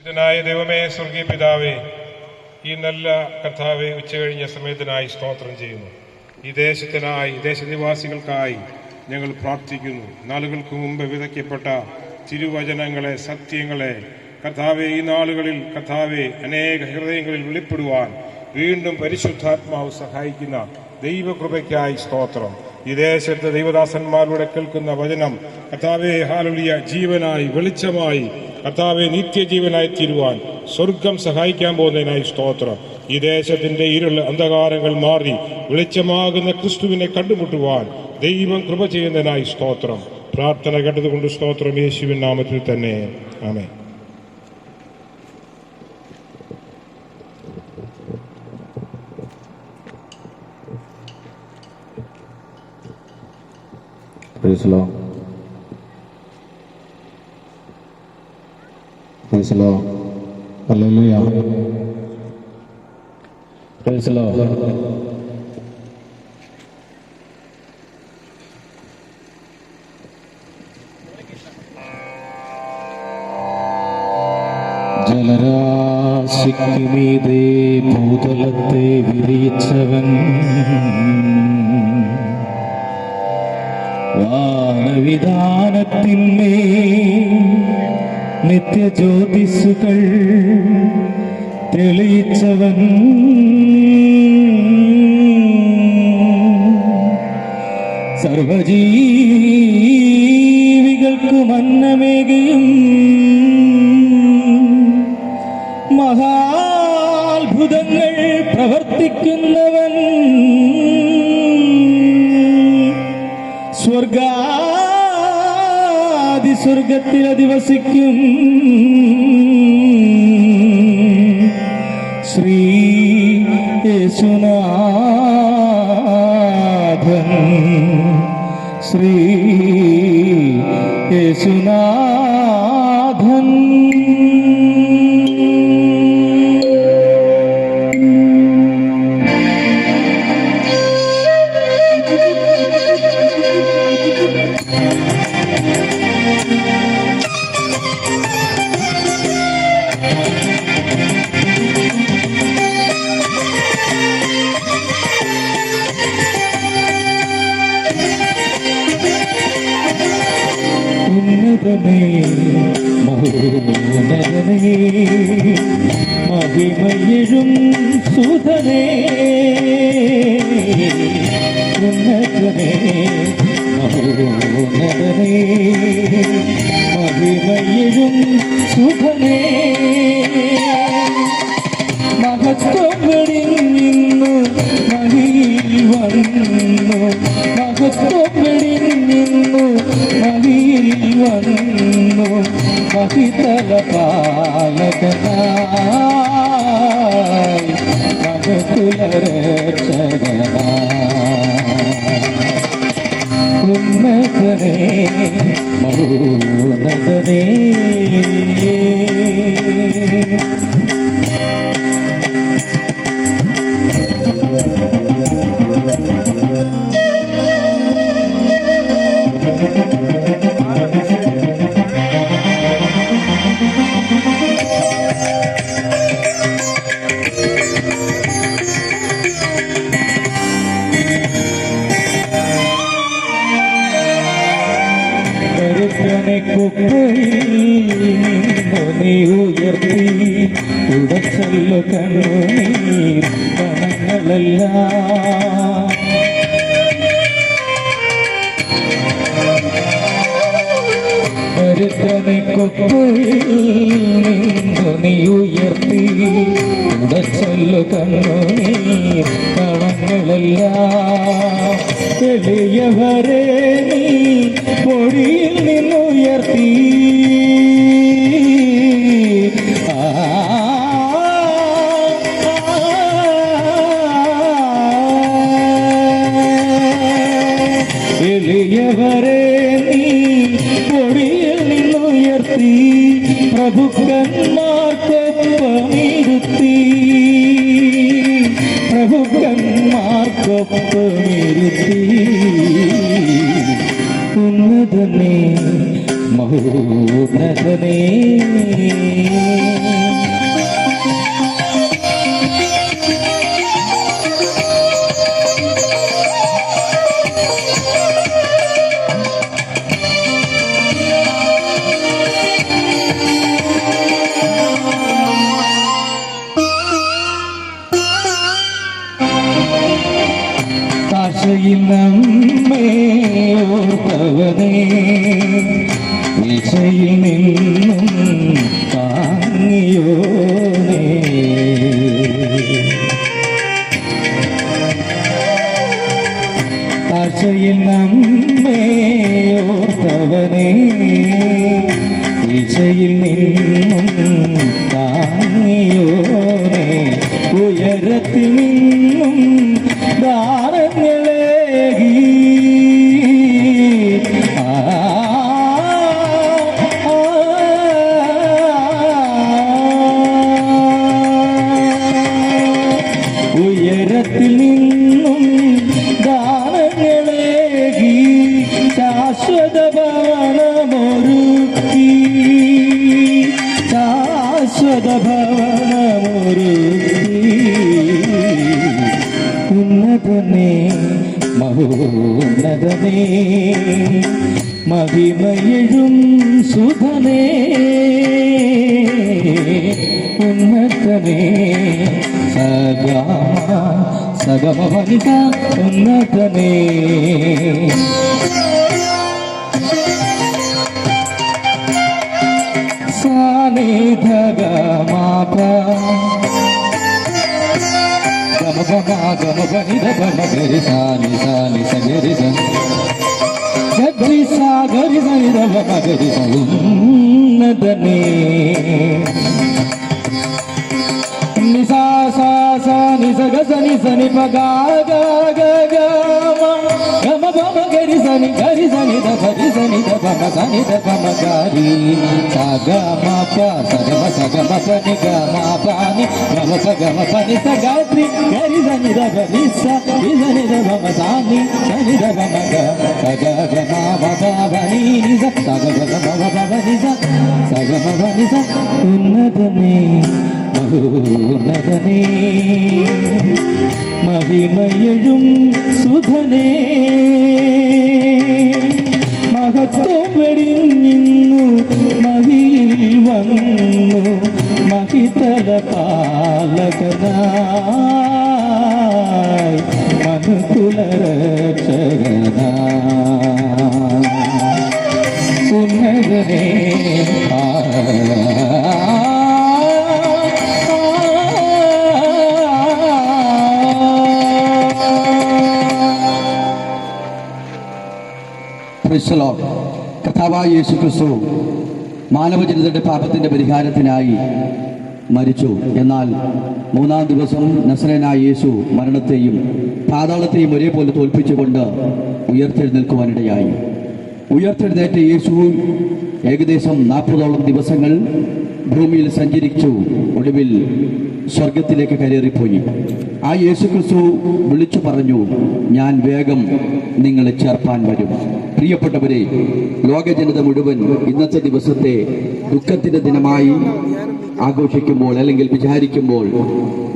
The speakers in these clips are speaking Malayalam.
ഇതിനായ ദൈവമേ, സ്വർഗീയ പിതാവേ, ഈ നല്ല കർത്താവെ ഉച്ചകഴിഞ്ഞ സമയത്തിനായി സ്തോത്രം ചെയ്യുന്നു. ഈ ദേശത്തിനായി, ദേശനിവാസികൾക്കായി ഞങ്ങൾ പ്രാർത്ഥിക്കുന്നു. നാളുകൾക്ക് മുമ്പ് വിതയ്ക്കപ്പെട്ട തിരുവചനങ്ങളെ, സത്യങ്ങളെ കർത്താവെ ഈ നാളുകളിൽ കർത്താവെ അനേക ഹൃദയങ്ങളിൽ വെളിപ്പെടുവാൻ വീണ്ടും പരിശുദ്ധാത്മാവ് സഹായിക്കുന്ന ദൈവകൃപയ്ക്കായി സ്തോത്രം. ഈ ദേശത്ത് ദൈവദാസന്മാരുടെ കേൾക്കുന്ന വചനം കർത്താവെ ഹല്ലേലൂയ ജീവനായി, വെളിച്ചമായി, കർത്താവെ നിത്യജീവനായി തീരുവാൻ സ്വർഗം സഹായിക്കാൻ പോകുന്നതിനായി സ്തോത്രം. ഈ ദേശത്തിന്റെ ഇരുൾ അന്ധകാരങ്ങൾ മാറി വെളിച്ചമാകുന്ന ക്രിസ്തുവിനെ കണ്ടുമുട്ടുവാൻ ദൈവം കൃപ ചെയ്യുന്നതിനായി സ്തോത്രം. പ്രാർത്ഥന കേട്ടതുകൊണ്ട് സ്തോത്രം. യേശുവിൻ നാമത്തിൽ തന്നെ ആമേൻ. Praise the Lord. Praise the Lord. Hallelujah. Praise the Lord. ജലരാശിക്ക് മീതെ ഭൂതലത്തെ വിരിയിച്ചവൻ, വാനവിധാനത്തിന്മേ നിത്യജ്യോതിസുകൾ തെളിയിച്ചവൻ, സർവജീവികൾക്കും അന്നമേകിയും മഹാത്ഭുതങ്ങൾ പ്രവർത്തിക്കുന്നവൻ, സ്വർഗാതിസ്വർഗത്തിൽ അധിവസിക്കും ശ്രീ യേശുനാഥൻ, ശ്രീ യേശുനാഥൻ. മഹോന്നതനേ മഹിമയെഴും സുധനേ, ഉന്നതനേ മഹോന്നതനേ മഹിമയെഴും സുധനേ, മഹത്വങ്ങളിൽ നിന്നു മഹിയിൽ വന്നു, മഹത്വങ്ങളിൽ നിന്നു മഹിയിൽ വന്നു, മഹിതല പാലകനായി മഹതുല രക്ഷകനായി, ഉന്നതനേ മഹോന്നതനേ. നീ ഉയർത്തി ഉടച്ചല്ല കണ്ണുനീർ കണങ്ങളെല്ലാം, നീ ഉയർത്തി ഉടച്ചല്ല കണ്ണുനീർ കണങ്ങളെല്ലാം, എളിയവരെ നീ പൊടിയിൽ നിന്നുയർത്തി, എളിയവരെ നീ പൊടിയിൽ നിന്നുയർത്തി, പ്രഭുക്കന്മാർക്കൊപ്പമിരുത്തി, പ്രഭുക്കന്മാർക്കൊപ്പമിരുത്തി, ഉന്നതനേ മഹോന്നതനേ ഉയരത്തിൽ നിന്നും ദാനങ്ങളേകി ഉയരത്തിൽ നിന്നും ദാനങ്ങളേകി ശാശ്വത ഭവനമൊരുക്കി ശാശ്വത ഭവനമൊരുക്കി ഉന്നതനേ മഹോന്നതനേ മഹിമയെഴും സുധനേ ഉന്നതനേ സഗമവനിത ഉന്നതനേ സാനിധഗമാപ ഗമഗമാഗമപനിധ ഗമഗരി സാനി സാനി സഗരി സഗരി സാഗരി സനിധ ഗമഗരി ഉന്നതനേ నిసా సా సా నిస గ సని సని ప గా గా గ గ మ గమ గమ గరి సని ద గరి సని ద గమ సని ద గమ గరి సా గ మ ప స గ మ ప ని గ మ ప ని గమ ప ని స గ త్రి గరి సని ద గరి స ని సని ద గమ సని సని ద గమ గ స గ గ మ మ ప వ ని ని స స గ గ మ మ ప వ ని స స గ మ వ ని స ఉన్నతనే മഹോന്നതനേ മഹിമയെഴും സുധനേ മഹത്വം വെടിഞ്ഞിന്നു മഹിയിൽ വന്നു മഹിതല പാലകനായി മനുകുല രക്ഷകനായി ഉന്നതനേ കർത്താവായ യേശുക്രിസ്തു മാനവജനതയുടെ പാപത്തിൻ്റെ പരിഹാരത്തിനായി മരിച്ചു. എന്നാൽ മൂന്നാം ദിവസം നസറേനായ യേശു മരണത്തെയും പാതാളത്തെയും ഒരേപോലെ തോൽപ്പിച്ചുകൊണ്ട് ഉയർത്തെഴുന്നേൽക്കുവാനിടയായി. ഉയർത്തെഴുന്നേറ്റ യേശു ഏകദേശം 40ഓളം ദിവസങ്ങൾ ഭൂമിയിൽ സഞ്ചരിച്ചു. ഒടുവിൽ സ്വർഗത്തിലേക്ക് കയറിപ്പോയി. ആ യേശുക്രിസ്തു വിളിച്ചു പറഞ്ഞു, ഞാൻ വേഗം നിങ്ങളെ ചേർപ്പാൻ വരും. പ്രിയപ്പെട്ടവരെ, ലോകജനത മുഴുവൻ ഇന്നത്തെ ദിവസത്തെ ദുഃഖത്തിന്റെ ദിനമായി ആഘോഷിക്കുമ്പോൾ അല്ലെങ്കിൽ വിചാരിക്കുമ്പോൾ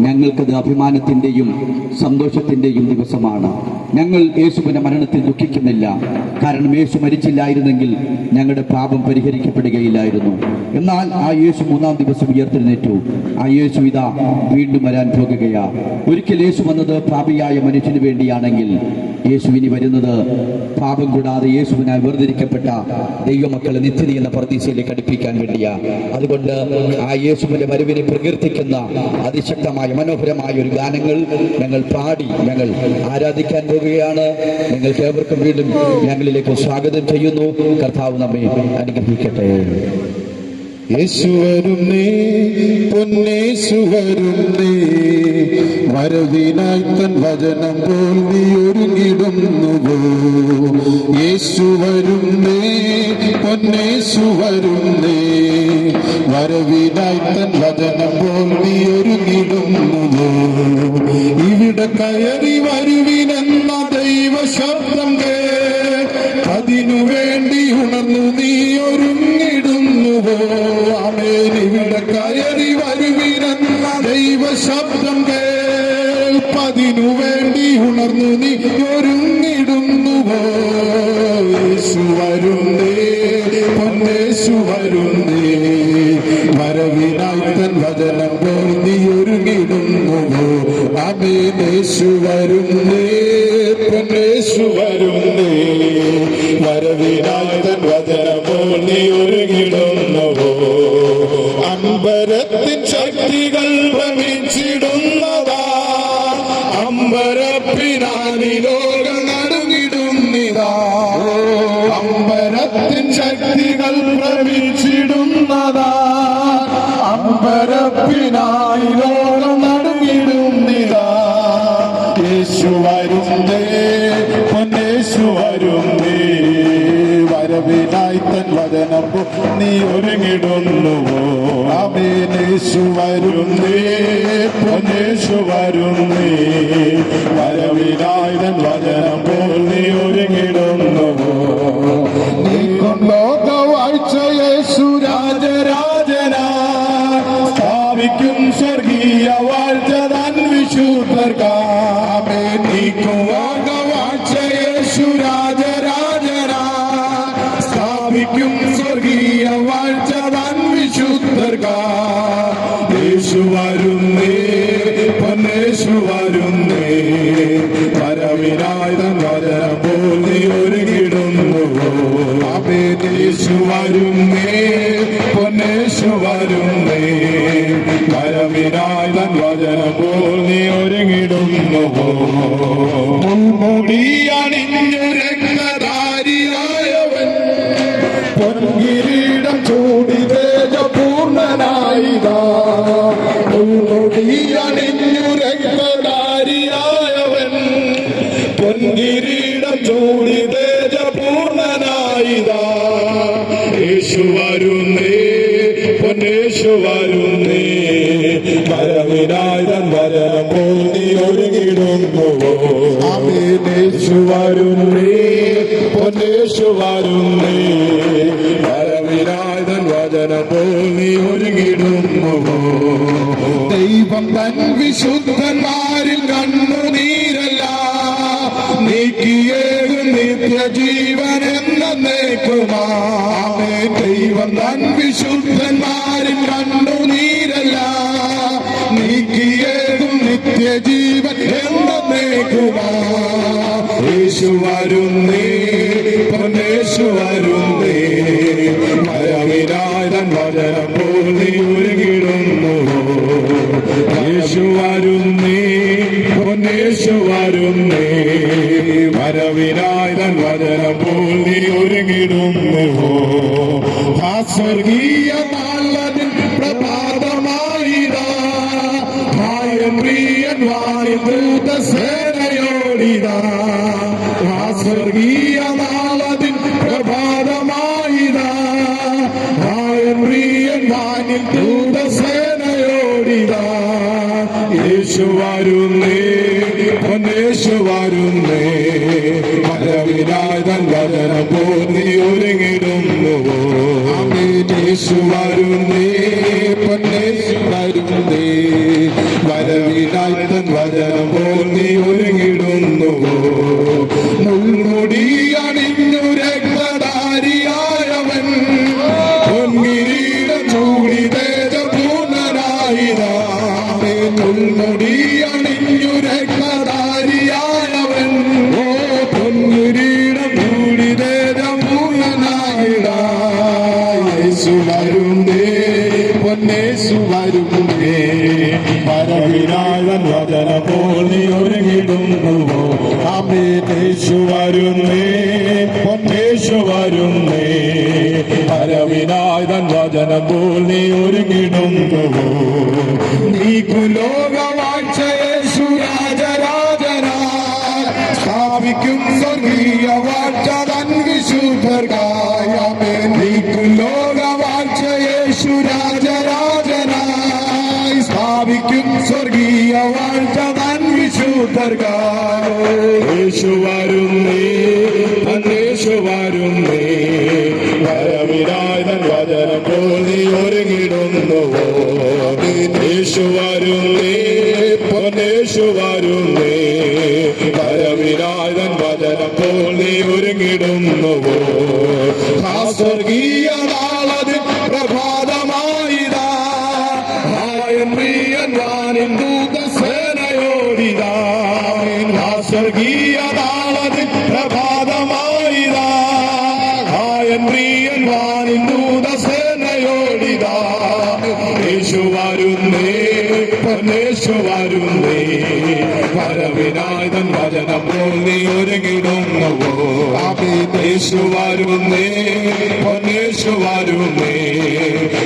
ഞങ്ങൾക്കത് അഭിമാനത്തിൻ്റെയും സന്തോഷത്തിൻ്റെയും ദിവസമാണ്. ഞങ്ങൾ യേശുവിൻ്റെ മരണത്തിൽ ദുഃഖിക്കുന്നില്ല. കാരണം യേശു മരിച്ചില്ലായിരുന്നെങ്കിൽ ഞങ്ങളുടെ പാപം പരിഹരിക്കപ്പെടുകയില്ലായിരുന്നു. എന്നാൽ ആ യേശു മൂന്നാം ദിവസം ഉയർത്തെഴുന്നേറ്റു. ആ യേശു ഇതാ വീണ്ടും വരാൻ പോകുകയാ. ഒരിക്കൽ യേശു വന്നത് പാപിയായ മനുഷ്യന് വേണ്ടിയാണെങ്കിൽ യേശു ഇനി വരുന്നത് പാപം കൂടാതെ യേശുവിനായി വേർതിരിക്കപ്പെട്ട ദൈവമക്കളെ നിത്യത എന്ന പർദീസയിലേക്ക് അടുപ്പിക്കാൻ വേണ്ടിയാ. അതുകൊണ്ട് ആ യേശുവിന്റെ വരവിനെ പ്രകീർത്തിക്കുന്ന അതിശക്തമായ മനോഹരമായ ഒരു ഗാനങ്ങൾ ഞങ്ങൾ പാടി ഞങ്ങൾ ആരാധിക്കാൻ പോവുകയാണ്. നിങ്ങൾക്ക് ഏവർക്കും വീണ്ടും ഞങ്ങളിലേക്ക് സ്വാഗതം ചെയ്യുന്നു. കർത്താവ് നമ്മെ അനുഗ്രഹിക്കട്ടെ. യേശു വരുന്നേ, പൊന്നേശു വരുന്നേ, വരവിനായി തൻ വചനം പോൽ നീ ഒരുങ്ങിടുന്നുവോ. യേശു വരുന്നേ, പൊന്നേശു വരുന്നേ, വരവിനായി തൻ വചനം പോൽ നീ ഒരുങ്ങിടുന്നുവോ. ഇവിടെ കയറി വരുവിനെന്ന ദൈവ ശബ്ദം അതിനു വേണ്ടി ഉണർന്നു നീ ഒരുങ്ങിടുന്നുവോ. ആമേൻ. ഇവിടെ കയറി വരുവിനെന്ന ദൈവ ശബ്ദം അതിനു വേണ്ടി ഉണർന്നു നീ ഒരുങ്ങിടുന്നുവോ. യേശു വരുന്നേ, പൊന്നേശു വരുന്നേ, വരവിനായി തൻ വചനം പോൽ നീ ഒരുങ്ങിടുന്നുവോ. ആമേൻ. യേശു വരുന്നേ, പൊന്നേശു വരുന്നേ, വരവിനായി തൻ വചനം പോൽ നീ ഒരുങ്ങിടുന്നുവോ. അമ്പരത്തിൻ ശക്തികൾ ഭ്രമിച്ചിടുന്നതാ, അമ്പരപ്പിനാനി ലോകം നടുങ്ങിടുന്നിതാ. അമ്പരത്തിൻ ശക്തികൾ ഭ്രമിച്ചിടുന്നതാ, അമ്പരപ്പിനായി ലോകം നടുങ്ങിടുന്നിതാ. യേശു വരുന്നേ പൊന്നേശു വരുന്നേ വരവിനായി തൻ വചനം നീ ഒരുങ്ങിടുന്നുവോ ആമേൻ യേശു വരുന്നേ പൊന്നേശു വരുന്നേ വരവിനായി തൻ വചനം നീ ഒരുങ്ങിടുന്നുവോ നീക്കും ലോകവാഴ്ച യേശു രാജരാജനാ സ്ഥാപിക്കും സ്വർഗീയ വാഴ്ച തൻ വിശുദ്ധർക്കാമേ നീക്കും ലോകവാഴ്ച യേശു രാജരാജനാ സ്ഥാപിക്കും സ്വർഗീയ വാഴ്ച തൻ വിശുദ്ധർക്കാ യേശു വരുന്നേ പൊന്നേശു വരുന്നേ വരവിനായി തൻ വചനം പോൽ നീ ഒരുങ്ങിടുന്നുവോ ആമേൻ യേശു വരുന്നേ പൊന്നേശു വരുന്നേ വരവിനായി തൻ വചനം പോൽ നീ ഒരുങ്ങിടുന്നുവോ മുൾമുടിയണിഞ്ഞു രക്തധാരിയായവൻ പൊൻകിരീടം ചൂടി തേജപൂർണനായിതാ മുൾമുടിയണിഞ്ഞു രക്തധാരിയായവൻ പൊൻകിരീടം ചൂടി തേജപൂർണനായിതാ യേശു വരുന്നേ പൊന്നേശു വരുന്നേ വരവിനായി തൻ വചനം പോൽ നീ ഒരുങ്ങിടുന്നുവോ ആമേൻ യേശു വരുന്നേ പൊന്നേശു വരുന്നേ വരവിനായി തൻ വചനം പോൽ നീ ഒരുങ്ങിടുന്നുവോ ദൈവം തൻ വിശുദ്ധന്മാരിൽ കണ്ണുനീരല്ല നീക്കിയേകും നിത്യജീവൻ എന്നേക്കുമാമേ ദൈവം തൻ വിശുദ്ധന്മാരിൽ കണ്ണുനീരല്ല നീക്കിയേകും നിത്യജീവൻ എന്നേക്കുമാ യേശു വരുന്നേ പൊന്നേശു വരുന്നേ വരവിനായി തൻ വചനം പോൽ നീ ഒരുങ്ങിടുന്നുവോ യേശു വരുന്നേ പൊന്നേശു വരുന്നേ വരവിനായി തൻ വചനം പോൽ നീ ഒരുങ്ങിടുന്നുവോ ആ സ്വർഗീയ നാളതിൽ പ്രഭാതമായിതാ പ്രിയൻ വാണിൽ ദൂതസേനയോടിതാ ആ സ്വർഗീയ നാളതിൽ പ്രഭാതമായിതാ പ്രിയൻ വാണിൽ ദൂതസേനയോടിതാ യേശു വരുന്നേ പൊന്നേശു വരുന്നേ വരവിനായി തൻ വചനം പോൽ നീ ഒരുങ്ങിടുന്നുവോ ആമേൻ യേശു വരുന്നേ പൊന്നേശു വരുന്നേ വരവിനായി തൻ വചനം പോൽ നീ ഒരുങ്ങിടുന്നുവോ മുൾമുടിയണിഞ്ഞു രക്തധാരിയായവൻ പൊൻകിരീടം ചൂടി തേജപൂർണനായിതാ മുൾമുടിയണിഞ്ഞു രക്തധാരിയായവൻ ഓ പൊൻകിരീടം ചൂടി തേജപൂർണനായിതാ യേശു വരുന്നേ പൊന്നേശു വരുന്നേ വരവിനായി തൻ വചനം പോൽ നീ ഒരുങ്ങിടുന്നുവോ ആമേൻ യേശു വരുന്നേ പൊന്നേശു വരുന്നേ വരവിനായി തൻ വചനം പോൽ നീ ഒരുങ്ങിടുന്നുവോ നീക്കു ലോകവാഴ്ച യേശു രാജരാജനാ സ്ഥാപിക്കും സ്വർഗീയ വാഴ്ച തൻ വിശുദ്ധർക്കായി ആമേൻ നീക്കു ലോകവാഴ്ച യേശു രാജരാജനായി സ്ഥാപിക്കും സ്വർഗീയ വാഴ്ച തൻ വിശുദ്ധർക്കായി യേശു വരുന്നേ പൊന്നേശു വരുന്നേ വരവിനായി തൻ വചനം പോൽ നീ ഒരുങ്ങിടുന്നുവോ യേശു വരുന്നേ പൊന്നേശു വരുന്നേ വരവിനായി തൻ വചനം പോൽ നീ ഒരുങ്ങിടുന്നുവോ ആ സ്വർഗീയ നാളതിൽ പ്രഭാതമായിതാ പ്രിയൻ വാണിൽ ദൂതസേനയോടിതാ ആ സ്വർഗീയ നാളതിൽ പ്രഭാതമായിതാ പ്രിയൻ വാണിൽ ദൂതസേനയോടിതാ യേശു വരുന്നേ പൊന്നേശു വരുന്നേ വരവിനായി തൻ വചനം പോൽ നീ ഒരുങ്ങിടുന്നുവോ യേശു വരുന്നേ പൊന്നേശു വരുന്നേ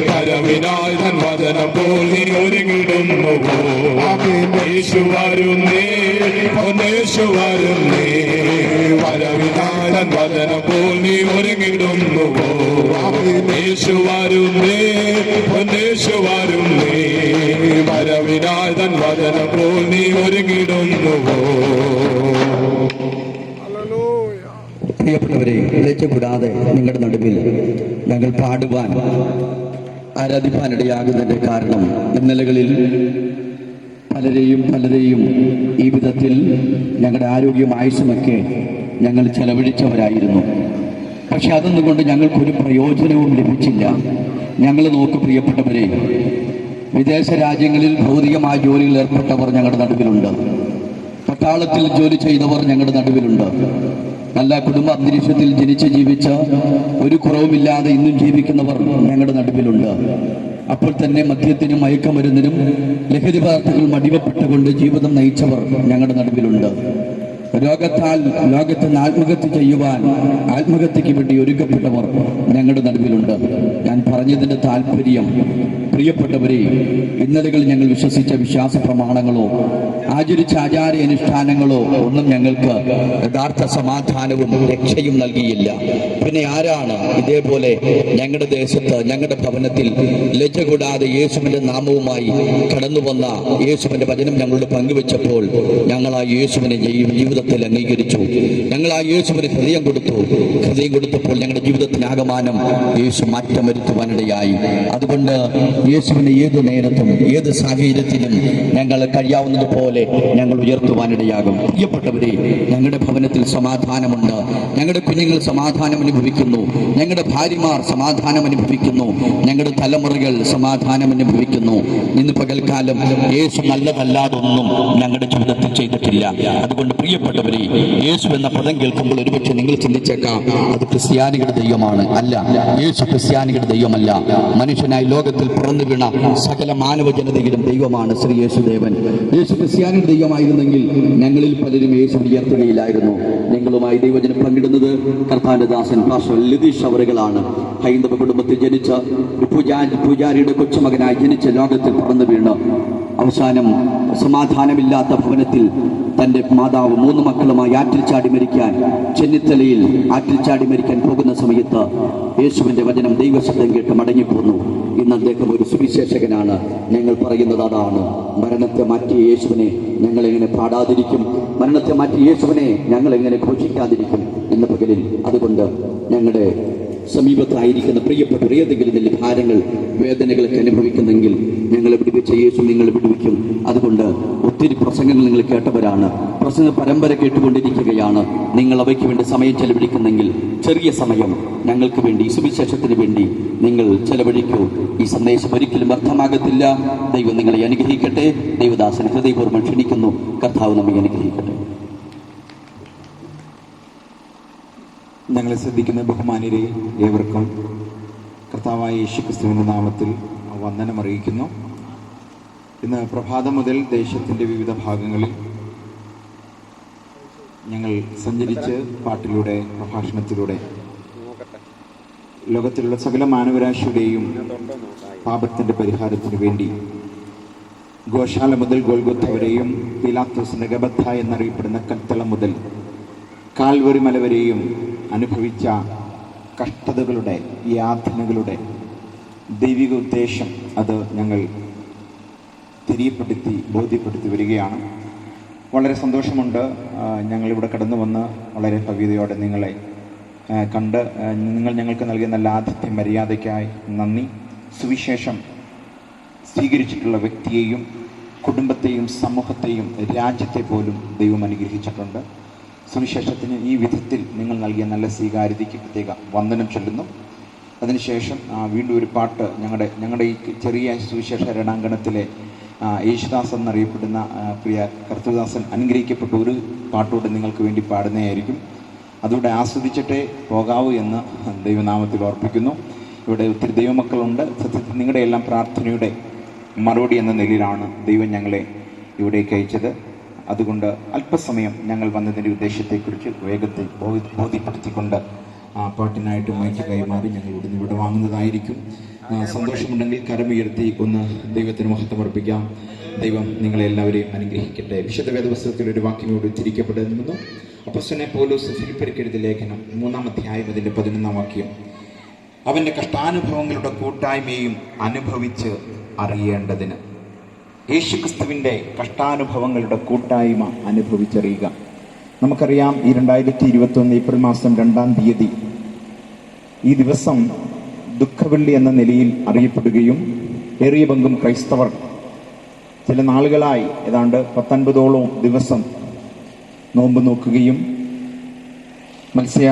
വരവിനായി തൻ വചനം പോൽ നീ ഒരുങ്ങിടുന്നുവോ യേശു വരുന്നേ പൊന്നേശു വരുന്നേ വരവിനായി തൻ വചനം പോൽ നീ ഒരുങ്ങിടുന്നുവോ യേശു വരുന്നേ പൊന്നേശു വരുന്നേ വരവിനായി തൻ വചനം പോൽ നീ ഒരുങ്ങിടുന്നുവോ. പ്രിയപ്പെട്ടവരെ, കൂടാതെ നിങ്ങളുടെ നടുവിൽ ഞങ്ങൾ പാടുവാൻ ആരാധിപ്പാനിടയാകുന്നതിന്റെ കാരണം ഇന്നലകളിൽ പലരെയും ഈ വിധത്തിൽ ഞങ്ങളുടെ ആരോഗ്യം ആയുസ്സുമൊക്കെ ഞങ്ങൾ ചെലവഴിച്ചവരായിരുന്നു. പക്ഷെ അതൊന്നും കൊണ്ട് ഞങ്ങൾക്കൊരു പ്രയോജനവും ലഭിച്ചില്ല. ഞങ്ങൾ നോക്ക് പ്രിയപ്പെട്ടവരെ, വിദേശ രാജ്യങ്ങളിൽ ഭൗതികമായ ജോലിയിൽ ഏർപ്പെട്ടവർ ഞങ്ങളുടെ നടുവിലുണ്ട്. പട്ടാളത്തിൽ ജോലി ചെയ്തവർ ഞങ്ങളുടെ നടുവിലുണ്ട്. നല്ല കുടുംബ അന്തരീക്ഷത്തിൽ ജനിച്ച് ജീവിച്ച ഒരു കുറവുമില്ലാതെ ഇന്നും ജീവിക്കുന്നവർ ഞങ്ങളുടെ നടുവിലുണ്ട്. അപ്പോൾ തന്നെ മദ്യത്തിനും മയക്കമരുന്നിനും ലഹരി പദാർത്ഥങ്ങൾ അടിമപ്പെട്ടുകൊണ്ട് ജീവിതം നയിച്ചവർ ഞങ്ങളുടെ നടുവിലുണ്ട്. രോഗത്താൽ ലോകത്ത് നിന്ന് ആത്മഹത്യ ചെയ്യുവാൻ ആത്മഹത്യക്ക് വേണ്ടി ഒരുക്കപ്പെട്ടവർ ഞങ്ങളുടെ നടുവിലുണ്ട്. ഞാൻ പറഞ്ഞതിൻ്റെ താല്പര്യം, പ്രിയപ്പെട്ടവരെ, ഇന്നലകളിൽ ഞങ്ങൾ വിശ്വസിച്ച വിശ്വാസ പ്രമാണങ്ങളോ ആചരിച്ച ആചാര അനുഷ്ഠാനങ്ങളോ ഒന്നും ഞങ്ങൾക്ക് യഥാർത്ഥ സമാധാനവും രക്ഷയും നൽകിയില്ല. പിന്നെ ആരാണ് ഇതേപോലെ ഞങ്ങളുടെ ദേശത്ത് ഞങ്ങളുടെ ഭവനത്തിൽ ലജ്ജ കൂടാതെ യേശുവിൻ്റെ നാമവുമായി കടന്നു വന്ന യേശുവിൻ്റെ വചനം ഞങ്ങളോട് പങ്കുവെച്ചപ്പോൾ ഞങ്ങൾ ആ യേശുവിനെ ജീവിതത്തിൽ അംഗീകരിച്ചു. ഞങ്ങൾ ആ യേശുവിന് ഹൃദയം കൊടുത്തപ്പോൾ ഞങ്ങളുടെ ജീവിതത്തിനാകമാനം യേശു മാറ്റം വരുത്തുവാനിടയായി. അതുകൊണ്ട് യേശുവിനെ ഏത് നേരത്തും ഏത് സാഹചര്യത്തിലും ഞങ്ങൾ കഴിയാവുന്നതുപോലെ ഞങ്ങൾ ഉയർത്തുവാനിടയാകും. പ്രിയപ്പെട്ടവരെ, ഞങ്ങളുടെ ഭവനത്തിൽ സമാധാനമുണ്ട്. ഞങ്ങളുടെ കുഞ്ഞുങ്ങൾ സമാധാനം അനുഭവിക്കുന്നു. ഞങ്ങളുടെ ഭാര്യമാർ സമാധാനം അനുഭവിക്കുന്നു. ഞങ്ങളുടെ തലമുറകൾ സമാധാനം അനുഭവിക്കുന്നു. ഇന്ന് പകൽക്കാലം യേശു നല്ലതല്ലാതൊന്നും ഞങ്ങളുടെ ജീവിതത്തിൽ ചെയ്തിട്ടില്ല. അതുകൊണ്ട് പ്രിയപ്പെട്ടവരെ, യേശു എന്ന പദം കേൾക്കുമ്പോൾ ഒരുപക്ഷെ നിങ്ങൾ ചിന്തിച്ചേക്കാം, അത് ക്രിസ്ത്യാനികളുടെ ദൈവമാണ്. അല്ല, യേശു ക്രിസ്ത്യാനികളുടെ ദൈവമല്ല. മനുഷ്യനായി ലോകത്തിൽ പിറന്നു വീണ സകല മാനവ ജനതയിലും ദൈവമാണ് ശ്രീ യേശുദേവൻ. യേശു ക്രിസ്ത്യാനിയുടെ ദൈവമായിരുന്നെങ്കിൽ ഞങ്ങളിൽ പലരും യേശു ഉയർത്തുകയില്ലായിരുന്നു. നിങ്ങളുമായി ദൈവജനം പങ്കിടുന്നത് കർത്താവിന്റെ ദാസൻ പാസ്റ്റർ ലതീഷ് അവറുകളാണ്. ഹൈന്ദവ കുടുംബത്തിൽ ജനിച്ച പൂജാരിയുടെ കൊച്ചുമകനായി ജനിച്ച ലോകത്തിൽ പിറന്നു വീണ് അവസാനം സമാധാനമില്ലാത്ത ഭവനത്തിൽ തൻ്റെ മാതാവ് 3 മക്കളുമായി ആറ്റിൽ ചാടി മരിക്കാൻ ചെന്നിത്തലയിൽ ആറ്റിൽ ചാടി മരിക്കാൻ പോകുന്ന സമയത്ത് യേശുവിൻ്റെ വചനം ദൈവശബ്ദം കേട്ട് മടങ്ങിപ്പോന്നു. ഇന്ന് അദ്ദേഹം ഒരു സുവിശേഷകനാണ്. ഞങ്ങൾ പറയുന്നത് അതാണ്, മരണത്തെ മാറ്റിയ യേശുവിനെ ഞങ്ങൾ എങ്ങനെ പാടാതിരിക്കും? മരണത്തെ മാറ്റിയ യേശുവിനെ ഞങ്ങൾ എങ്ങനെ ഘോഷിക്കാതിരിക്കും ഇന്ന് പകലിൽ? അതുകൊണ്ട് ഞങ്ങളുടെ സമീപത്തായിരിക്കുന്ന പ്രിയപ്പെട്ട ഏതെങ്കിലും വലിയ ഭാരങ്ങൾ വേദനകളൊക്കെ അനുഭവിക്കുന്നെങ്കിൽ ഞങ്ങളെ വിടുവിച്ച യേശു നിങ്ങളെ വിടുവിക്കും. അതുകൊണ്ട് ഒത്തിരി പ്രസംഗങ്ങൾ നിങ്ങൾ കേട്ടവരാണ്, പ്രസംഗ പരമ്പര കേട്ടുകൊണ്ടിരിക്കുകയാണ്. നിങ്ങൾ അവയ്ക്ക് വേണ്ടി സമയം ചെലവഴിക്കുന്നെങ്കിൽ ചെറിയ സമയം ഞങ്ങൾക്ക് വേണ്ടി, സുവിശേഷത്തിന് വേണ്ടി നിങ്ങൾ ചെലവഴിക്കൂ. ഈ സന്ദേശം ഒരിക്കലും വ്യർത്ഥമാകത്തില്ല. ദൈവം നിങ്ങളെ അനുഗ്രഹിക്കട്ടെ. ദൈവദാസൻ ഹൃദയപൂർവ്വം ക്ഷണിക്കുന്നു. കർത്താവ് നമ്മെ അനുഗ്രഹിക്കട്ടെ. ഞങ്ങളെ ശ്രദ്ധിക്കുന്ന ബഹുമാന്യരെ ഏവർക്കും കർത്താവായ യേശുക്രിസ്തുവിന്റെ നാമത്തിൽ വന്ദനം അറിയിക്കുന്നു. ഇന്ന് പ്രഭാതം മുതൽ ദേശത്തിൻ്റെ വിവിധ ഭാഗങ്ങളിൽ ഞങ്ങൾ സഞ്ചരിച്ച് പാട്ടിലൂടെ പ്രഭാഷണത്തിലൂടെ ലോകത്തിലുള്ള സകല മാനവരാശിയുടെയും പാപത്തിൻ്റെ പരിഹാരത്തിന് വേണ്ടി ഗോശാല മുതൽ ഗോൽഗൊത്ത വരെയും പീലാത്തോസിന്റെ ഗബഥ എന്നറിയപ്പെടുന്ന കൽത്തളം മുതൽ കാൽവറി മല വരെയും അനുഭവിച്ച കഷ്ടതകളുടെ, യാതനകളുടെ ദൈവിക ഉദ്ദേശം അത് ഞങ്ങൾ ബോധ്യപ്പെടുത്തി വരികയാണ്. വളരെ സന്തോഷമുണ്ട്. ഞങ്ങളിവിടെ കടന്നു വന്ന് വളരെ ഭവ്യതയോടെ നിങ്ങളെ കണ്ട് നിങ്ങൾ ഞങ്ങൾക്ക് നൽകിയ നല്ല ആതിഥ്യ മര്യാദയ്ക്കായി നന്ദി. സുവിശേഷം സ്വീകരിച്ചിട്ടുള്ള വ്യക്തിയെയും കുടുംബത്തെയും സമൂഹത്തെയും രാജ്യത്തെ പോലും ദൈവം അനുഗ്രഹിച്ചിട്ടുണ്ട്. സുവിശേഷത്തിന് ഈ വിധത്തിൽ നിങ്ങൾ നൽകിയ നല്ല സ്വീകാര്യതയ്ക്ക് പ്രത്യേക വന്ദനം ചൊല്ലുന്നു. അതിനുശേഷം വീണ്ടും ഒരു പാട്ട് ഞങ്ങളുടെ ഈ ചെറിയ സുവിശേഷ രണാങ്കണത്തിലെ യേശുദാസ് എന്നറിയപ്പെടുന്ന പ്രിയ കർത്തൃദാസൻ അനുഗ്രഹിക്കപ്പെട്ട ഒരു പാട്ടോടെ നിങ്ങൾക്ക് വേണ്ടി പാടുന്നതായിരിക്കും. അതുകൂടെ ആസ്വദിച്ചിട്ടേ പോകാവൂ എന്ന് ദൈവനാമത്തിൽ ഓർപ്പിക്കുന്നു. ഇവിടെ ഒത്തിരി ദൈവമക്കളുണ്ട്. സത്യത്തിൽ നിങ്ങളുടെ എല്ലാം പ്രാർത്ഥനയുടെ മറുപടി എന്ന നിലയിലാണ് ദൈവം ഞങ്ങളെ ഇവിടേക്ക് അയച്ചത്. അതുകൊണ്ട് അല്പസമയം ഞങ്ങൾ വന്നതിൻ്റെ ഉദ്ദേശത്തെക്കുറിച്ച് വേഗത്തിൽ ബോധ്യപ്പെടുത്തിക്കൊണ്ട് പാട്ടിനായിട്ട് മൈക്ക് കൈമാറി ഞങ്ങൾ ഇവിടുന്ന് ഇവിടെ വാങ്ങുന്നതായിരിക്കും. സന്തോഷമുണ്ടെങ്കിൽ കരമുയർത്തി ഒന്ന് ദൈവത്തിന് മഹത്വം അർപ്പിക്കാം. ദൈവം നിങ്ങളെല്ലാവരെയും അനുഗ്രഹിക്കട്ടെ. വിശുദ്ധ വേദപുസ്തകത്തിൽ ഒരു വാക്യങ്ങളോട് ഉച്ചരിക്കപ്പെടുന്നു. അപ്പോസ്തലനായ പൗലോസ് ഫിലിപ്പിയർക്ക് എഴുതിയ ലേഖനം 3-ാം അധ്യായം അതിൻ്റെ 11-ാം വാക്യം. അവൻ്റെ കഷ്ടാനുഭവങ്ങളുടെ കൂട്ടായ്മയും അനുഭവിച്ച് അറിയേണ്ടതിന്. യേശുക്രിസ്തുവിൻ്റെ കഷ്ടാനുഭവങ്ങളുടെ കൂട്ടായ്മ അനുഭവിച്ചറിയുക. നമുക്കറിയാം, ഈ 2021 ഏപ്രിൽ മാസം 2-ാം തീയതി ഈ ദിവസം ദുഃഖവെള്ളി എന്ന നിലയിൽ അറിയപ്പെടുകയും ഏറിയ പങ്കും ക്രൈസ്തവർ ചില നാളുകളായി ഏതാണ്ട് 19ഓളം ദിവസം നോമ്പ് നോക്കുകയും മത്സ്യ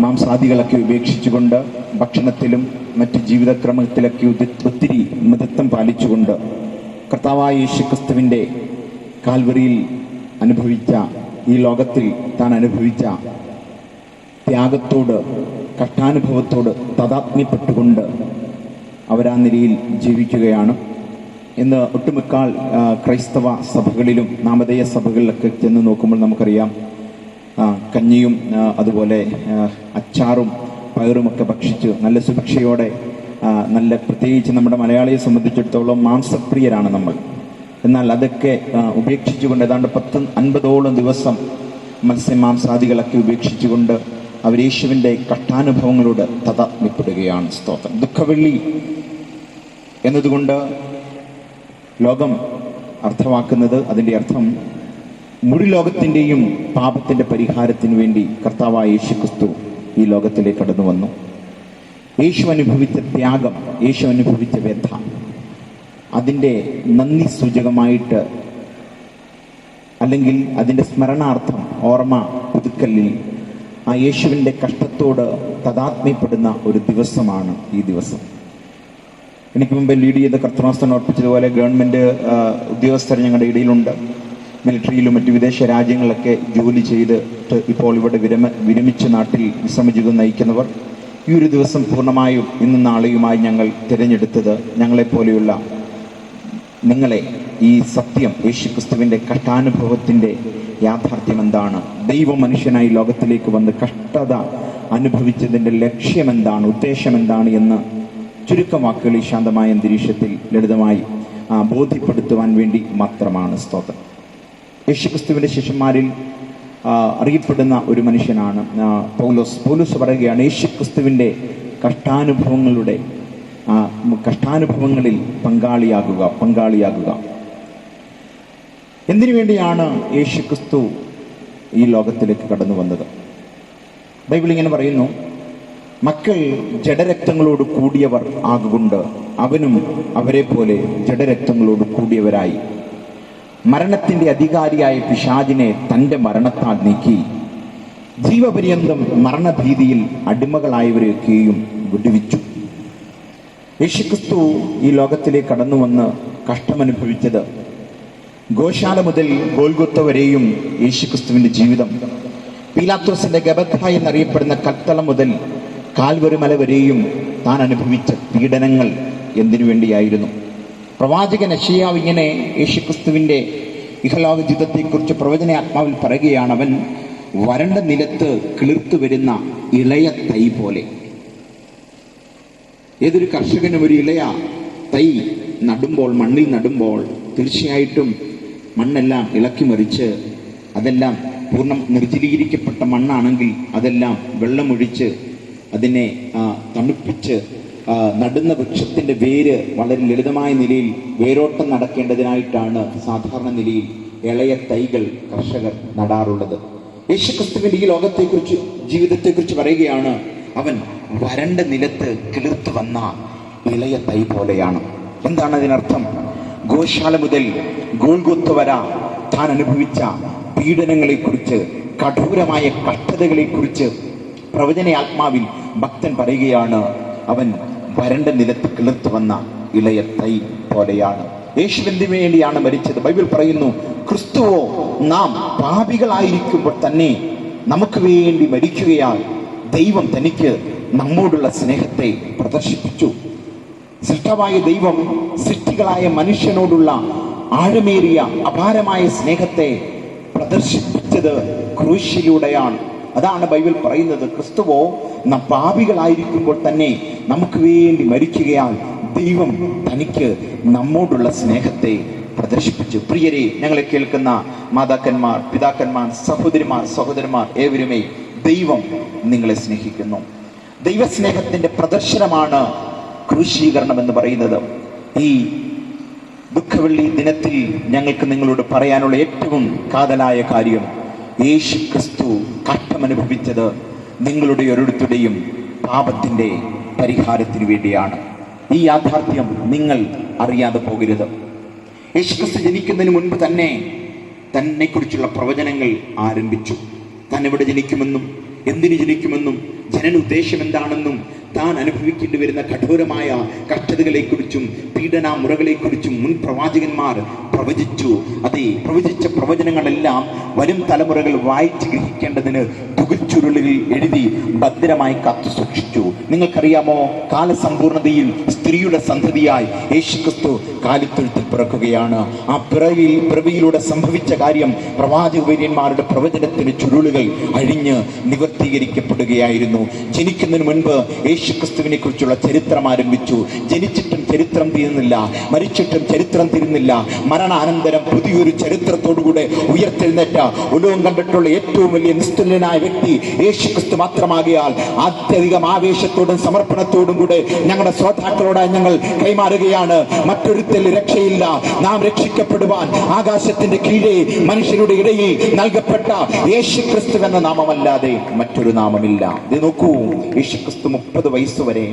മാംസാദികളൊക്കെ ഉപേക്ഷിച്ചുകൊണ്ട് ഭക്ഷണത്തിലും മറ്റ് ജീവിതക്രമത്തിലൊക്കെ ഒത്തിരി മിതത്വം പാലിച്ചുകൊണ്ട് കർത്താവായ യേശുക്രിസ്തുവിൻ്റെ കാൽവറിയിൽ അനുഭവിച്ച, ഈ ലോകത്തിൽ താൻ അനുഭവിച്ച ത്യാഗത്തോട്, കഷ്ടാനുഭവത്തോട് താദാത്മ്യപ്പെട്ടുകൊണ്ട് അവരാ നിലയിൽ ജീവിക്കുകയാണ്. ഇന്ന് ഒട്ടുമിക്ക ക്രൈസ്തവ സഭകളിലും നാമധേയ സഭകളിലൊക്കെ ചെന്ന് നോക്കുമ്പോൾ നമുക്കറിയാം, കഞ്ഞിയും അതുപോലെ അച്ചാറും പയറുമൊക്കെ ഭക്ഷിച്ച് നല്ല സുഭിക്ഷയോടെ, നല്ല പ്രത്യേകിച്ച് നമ്മുടെ മലയാളിയെ സംബന്ധിച്ചിടത്തോളം മാംസപ്രിയരാണ് നമ്മൾ. എന്നാൽ അതൊക്കെ ഉപേക്ഷിച്ചുകൊണ്ട് ഏതാണ്ട് 50ഓളം ദിവസം മത്സ്യമാംസാദികളൊക്കെ ഉപേക്ഷിച്ചുകൊണ്ട് അവർ യേശുവിൻ്റെ കഷ്ടാനുഭവങ്ങളോട് താദാത്മ്യപ്പെടുകയാണ്. സ്തോത്രം. ദുഃഖവെള്ളി എന്നതുകൊണ്ട് ലോകം അർത്ഥമാക്കുന്നത്, അതിൻ്റെ അർത്ഥം മുഴു ലോകത്തിൻ്റെയും പാപത്തിൻ്റെ പരിഹാരത്തിന് വേണ്ടി കർത്താവായ യേശുക്രിസ്തു ഈ ലോകത്തിലേക്ക് കടന്നു വന്നു. യേശു അനുഭവിച്ച ത്യാഗം, യേശു അനുഭവിച്ച വ്യഥ, അതിൻ്റെ നന്ദി സൂചകമായിട്ട് അല്ലെങ്കിൽ അതിൻ്റെ സ്മരണാർത്ഥം ഓർമ്മ പുതുക്കലിൽ ആ യേശുവിൻ്റെ കഷ്ടത്തോട് താദാത്മ്യപ്പെടുന്ന ഒരു ദിവസമാണ് ഈ ദിവസം. എനിക്ക് മുമ്പ് ലീഡ് ചെയ്ത കർത്തനാസ്ഥൻ ഓർപ്പിച്ചതുപോലെ ഗവൺമെൻറ് ഉദ്യോഗസ്ഥർ ഞങ്ങളുടെ ഇടയിലുണ്ട്. മിലിറ്ററിയിലും മറ്റ് വിദേശ രാജ്യങ്ങളിലൊക്കെ ജോലി ചെയ്തിട്ട് ഇപ്പോൾ ഇവിടെ വിരമിച്ച നാട്ടിൽ വിശ്രമജീവിതം നയിക്കുന്നവർ ഈ ഒരു ദിവസം പൂർണ്ണമായും ഇന്നും നാളെയുമായി ഞങ്ങൾ തിരഞ്ഞെടുത്തത് ഞങ്ങളെപ്പോലെയുള്ള നിങ്ങളെ ഈ സത്യം, യേശുക്രിസ്തുവിൻ്റെ കഷ്ടാനുഭവത്തിൻ്റെ യാഥാർത്ഥ്യം എന്താണ്, ദൈവ മനുഷ്യനായി ലോകത്തിലേക്ക് വന്ന് കഷ്ടത അനുഭവിച്ചതിൻ്റെ ലക്ഷ്യമെന്താണ്, ഉദ്ദേശം എന്താണ് എന്ന് ചുരുക്കം വാക്കുകൾ ഈ ശാന്തമായ അന്തരീക്ഷത്തിൽ ലളിതമായി ബോധ്യപ്പെടുത്തുവാൻ വേണ്ടി മാത്രമാണ്. സ്തോത്രം. യേശുക്രിസ്തുവിൻ്റെ ശിഷ്യന്മാരിൽ അറിയപ്പെടുന്ന ഒരു മനുഷ്യനാണ് പൗലോസ് പറയുകയാണ്, യേശുക്രിസ്തുവിൻ്റെ കഷ്ടാനുഭവങ്ങളിൽ പങ്കാളിയാകുക. എന്തിനു വേണ്ടിയാണ് യേശുക്രിസ്തു ഈ ലോകത്തിലേക്ക് കടന്നു വന്നത്? ബൈബിൾ ഇങ്ങനെ പറയുന്നു, മക്കൾ ജഡരക്തങ്ങളോട് കൂടിയവർ ആകൊണ്ട് അവനും അവരെ പോലെ ജഡരക്തങ്ങളോട് കൂടിയവരായി മരണത്തിൻ്റെ അധികാരിയായ പിശാചിനെ തൻ്റെ മരണത്താൽ നീക്കി ജീവപര്യന്തം മരണഭീതിയിൽ അടിമകളായവരെയൊക്കെയും വിടുവിച്ചു. യേശുക്രിസ്തു ഈ ലോകത്തിലേക്ക് കടന്നു വന്ന് കഷ്ടമനുഭവിച്ചത് ഗോശാല മുതൽ ഗോൽഗൊത്ത വരെയും യേശുക്രിസ്തുവിൻ്റെ ജീവിതം, പീലാത്തോസിന്റെ ഗബഥ എന്നറിയപ്പെടുന്ന കൽത്തളം മുതൽ കാൽവരി മല വരെയും താൻ അനുഭവിച്ച പീഡനങ്ങൾ എന്തിനു വേണ്ടിയായിരുന്നു? പ്രവാചകൻ യെശയ്യാവ് ഇങ്ങനെ യേശുക്രിസ്തുവിൻ്റെ ഇഹലോക ജീവിതത്തെക്കുറിച്ച് പ്രവചന ആത്മാവിൽ പറയുകയാണ്, അവൻ വരണ്ട നിലത്ത് കിളിർത്തു വരുന്ന ഇളയ തൈ പോലെ. ഏതൊരു കർഷകനും ഒരു ഇളയ തൈ നടുമ്പോൾ, മണ്ണിൽ നടുമ്പോൾ തീർച്ചയായിട്ടും മണ്ണെല്ലാം ഇളക്കി മറിച്ച്, അതെല്ലാം പൂർണ്ണം നിർജ്ജലീകരിക്കപ്പെട്ട മണ്ണാണെങ്കിൽ അതെല്ലാം വെള്ളമൊഴിച്ച് അതിനെ തണുപ്പിച്ച് നടുന്ന വൃക്ഷത്തിൻ്റെ വേര് വളരെ ലളിതമായ നിലയിൽ വേരോട്ടം നടക്കേണ്ടതിനായിട്ടാണ് സാധാരണ നിലയിൽ ഇളയ തൈകൾ കർഷകർ നടാറുള്ളത്. യേശുക്രിസ്തുവിൻ്റെ ഈ ലോകത്തെക്കുറിച്ച്, ജീവിതത്തെക്കുറിച്ച് പറയുകയാണ്, അവൻ വരണ്ട നിലത്ത് കിളിർത്തു വന്ന ഇളയ തൈ പോലെയാണ്. എന്താണ് അതിനർത്ഥം? ഗോശാല മുതൽ ഗോൽഗൊത്ത വരെ താൻ അനുഭവിച്ച പീഡനങ്ങളെക്കുറിച്ച്, കഠോരമായ കഷ്ടതകളെക്കുറിച്ച് പ്രവചന ആത്മാവിൽ ഭക്തൻ പറയുകയാണ്, അവൻ വരണ്ട നിലത്ത് കിളിർത്തു വന്ന ഇളയ തൈ പോലെയാണ്. യേശുവിന് വേണ്ടിയാണ് മരിച്ചത്. ബൈബിൾ പറയുന്നു, ക്രിസ്തുവോ നാം പാപികളായിരിക്കുമ്പോൾ തന്നെ നമുക്ക് വേണ്ടി മരിക്കുകയാൽ ദൈവം തനിക്ക് നമ്മോടുള്ള സ്നേഹത്തെ പ്രദർശിപ്പിച്ചു. സൃഷ്ടാവായ ദൈവം സൃഷ്ടി പാപികളായ മനുഷ്യനോടുള്ള ആഴമേറിയ അപാരമായ സ്നേഹത്തെ പ്രദർശിപ്പിച്ചത് ക്രൂശിലൂടെയാണ്. അതാണ് ബൈബിൾ പറയുന്നത്. ക്രിസ്തുവോ നാം പാപികളായിരിക്കുമ്പോൾ തന്നെ നമുക്ക് വേണ്ടി മരിക്കുകയാൽ ദൈവം തനിക്ക് നമ്മോടുള്ള സ്നേഹത്തെ പ്രദർശിപ്പിച്ചു. പ്രിയരെ, ഞങ്ങളെ കേൾക്കുന്ന മാതാക്കന്മാർ, പിതാക്കന്മാർ, സഹോദരിമാർ, സഹോദരന്മാർ ഏവരുമേ, ദൈവം നിങ്ങളെ സ്നേഹിക്കുന്നു. ദൈവസ്നേഹത്തിന്റെ പ്രദർശനമാണ് ക്രൂശീകരണം എന്ന് പറയുന്നത്. ഈ ദുഃഖവെള്ളി ദിനത്തിൽ ഞങ്ങൾക്ക് നിങ്ങളോട് പറയാനുള്ള ഏറ്റവും കാതലായ കാര്യം, യേശു ക്രിസ്തു കഷ്ടമനുഭവിച്ചത് നിങ്ങളുടെ ഓരോരുത്തരുടെയും പാപത്തിന്റെ പരിഹാരത്തിന് വേണ്ടിയാണ്. ഈ യാഥാർത്ഥ്യം നിങ്ങൾ അറിയാതെ പോകരുത്. യേശു ക്രിസ്തു ജനിക്കുന്നതിന് മുൻപ് തന്നെ കുറിച്ചുള്ള പ്രവചനങ്ങൾ ആരംഭിച്ചു. താൻ എവിടെ ജനിക്കുമെന്നും എന്തിനു ജനിക്കുമെന്നും ജനന ഉദ്ദേശം എന്താണെന്നും താൻ അനുഭവിക്കേണ്ടി വരുന്ന കഠോരമായ കഷ്ടതകളെക്കുറിച്ചും പീഡനാമുറകളെക്കുറിച്ചും മുൻ പ്രവാചകന്മാർ പ്രവചിച്ചു. അതേ പ്രവചിച്ച പ്രവചനങ്ങളെല്ലാം വരും തലമുറകൾ വായിച്ച് ഗ്രഹിക്കേണ്ടതിന് തുകച്ചുരുളിൽ എഴുതി ഭദ്രമായി കാത്തു സൂക്ഷിച്ചു. നിങ്ങൾക്കറിയാമോ, കാലസമ്പൂർണതയിൽ സ്ത്രീയുടെ സന്തതിയായി യേശുക്രിസ്തു കാലിത്തൊഴുത്തിൽ പിറക്കുകയാണ്. ആ പിറവിയിലൂടെ സംഭവിച്ച കാര്യം പ്രവാചകവര്യന്മാരുടെ പ്രവചനത്തിന് ചുരുളുകൾ അഴിഞ്ഞ് നിവർത്തീകരിക്കപ്പെടുകയായിരുന്നു. ജനിക്കുന്നതിന് മുൻപ് യേശുക്രിസ്തുവിനെ കുറിച്ചുള്ള ചരിത്രം ആരംഭിച്ചു. ജനിച്ചിട്ടും ചരിത്രം തീരുന്നില്ല, മരിച്ചിട്ടും ചരിത്രം തീരുന്നില്ല. മരണാനന്തരം പുതിയൊരു ചരിത്രത്തോടുകൂടെ ഉയർത്തെഴുന്നേറ്റ ഉലകം കണ്ടിട്ടുള്ള ഏറ്റവും വലിയ നിസ്തുല്യനായ വ്യക്തി യേശുക്രിസ്തു മാത്രമാകിയാൽ അത്യധികം ആവേശത്തോടും സമർപ്പണത്തോടും കൂടെ ഞങ്ങളുടെ ശ്രോതാക്കളോടായി ഞങ്ങൾ കൈമാറുകയാണ്. മറ്റൊരുത്തിൽ രക്ഷയില്ല. നാം രക്ഷിക്കപ്പെടുവാൻ ആകാശത്തിന്റെ കീഴെ മനുഷ്യരുടെ ഇടയിൽ നൽകപ്പെട്ട യേശുക്രിസ്തു എന്ന നാമമല്ലാതെ മറ്റൊരു നാമമില്ല. ഇത് നോക്കൂ, യേശുക്രിസ്തു 30 വയസ്സുവരെ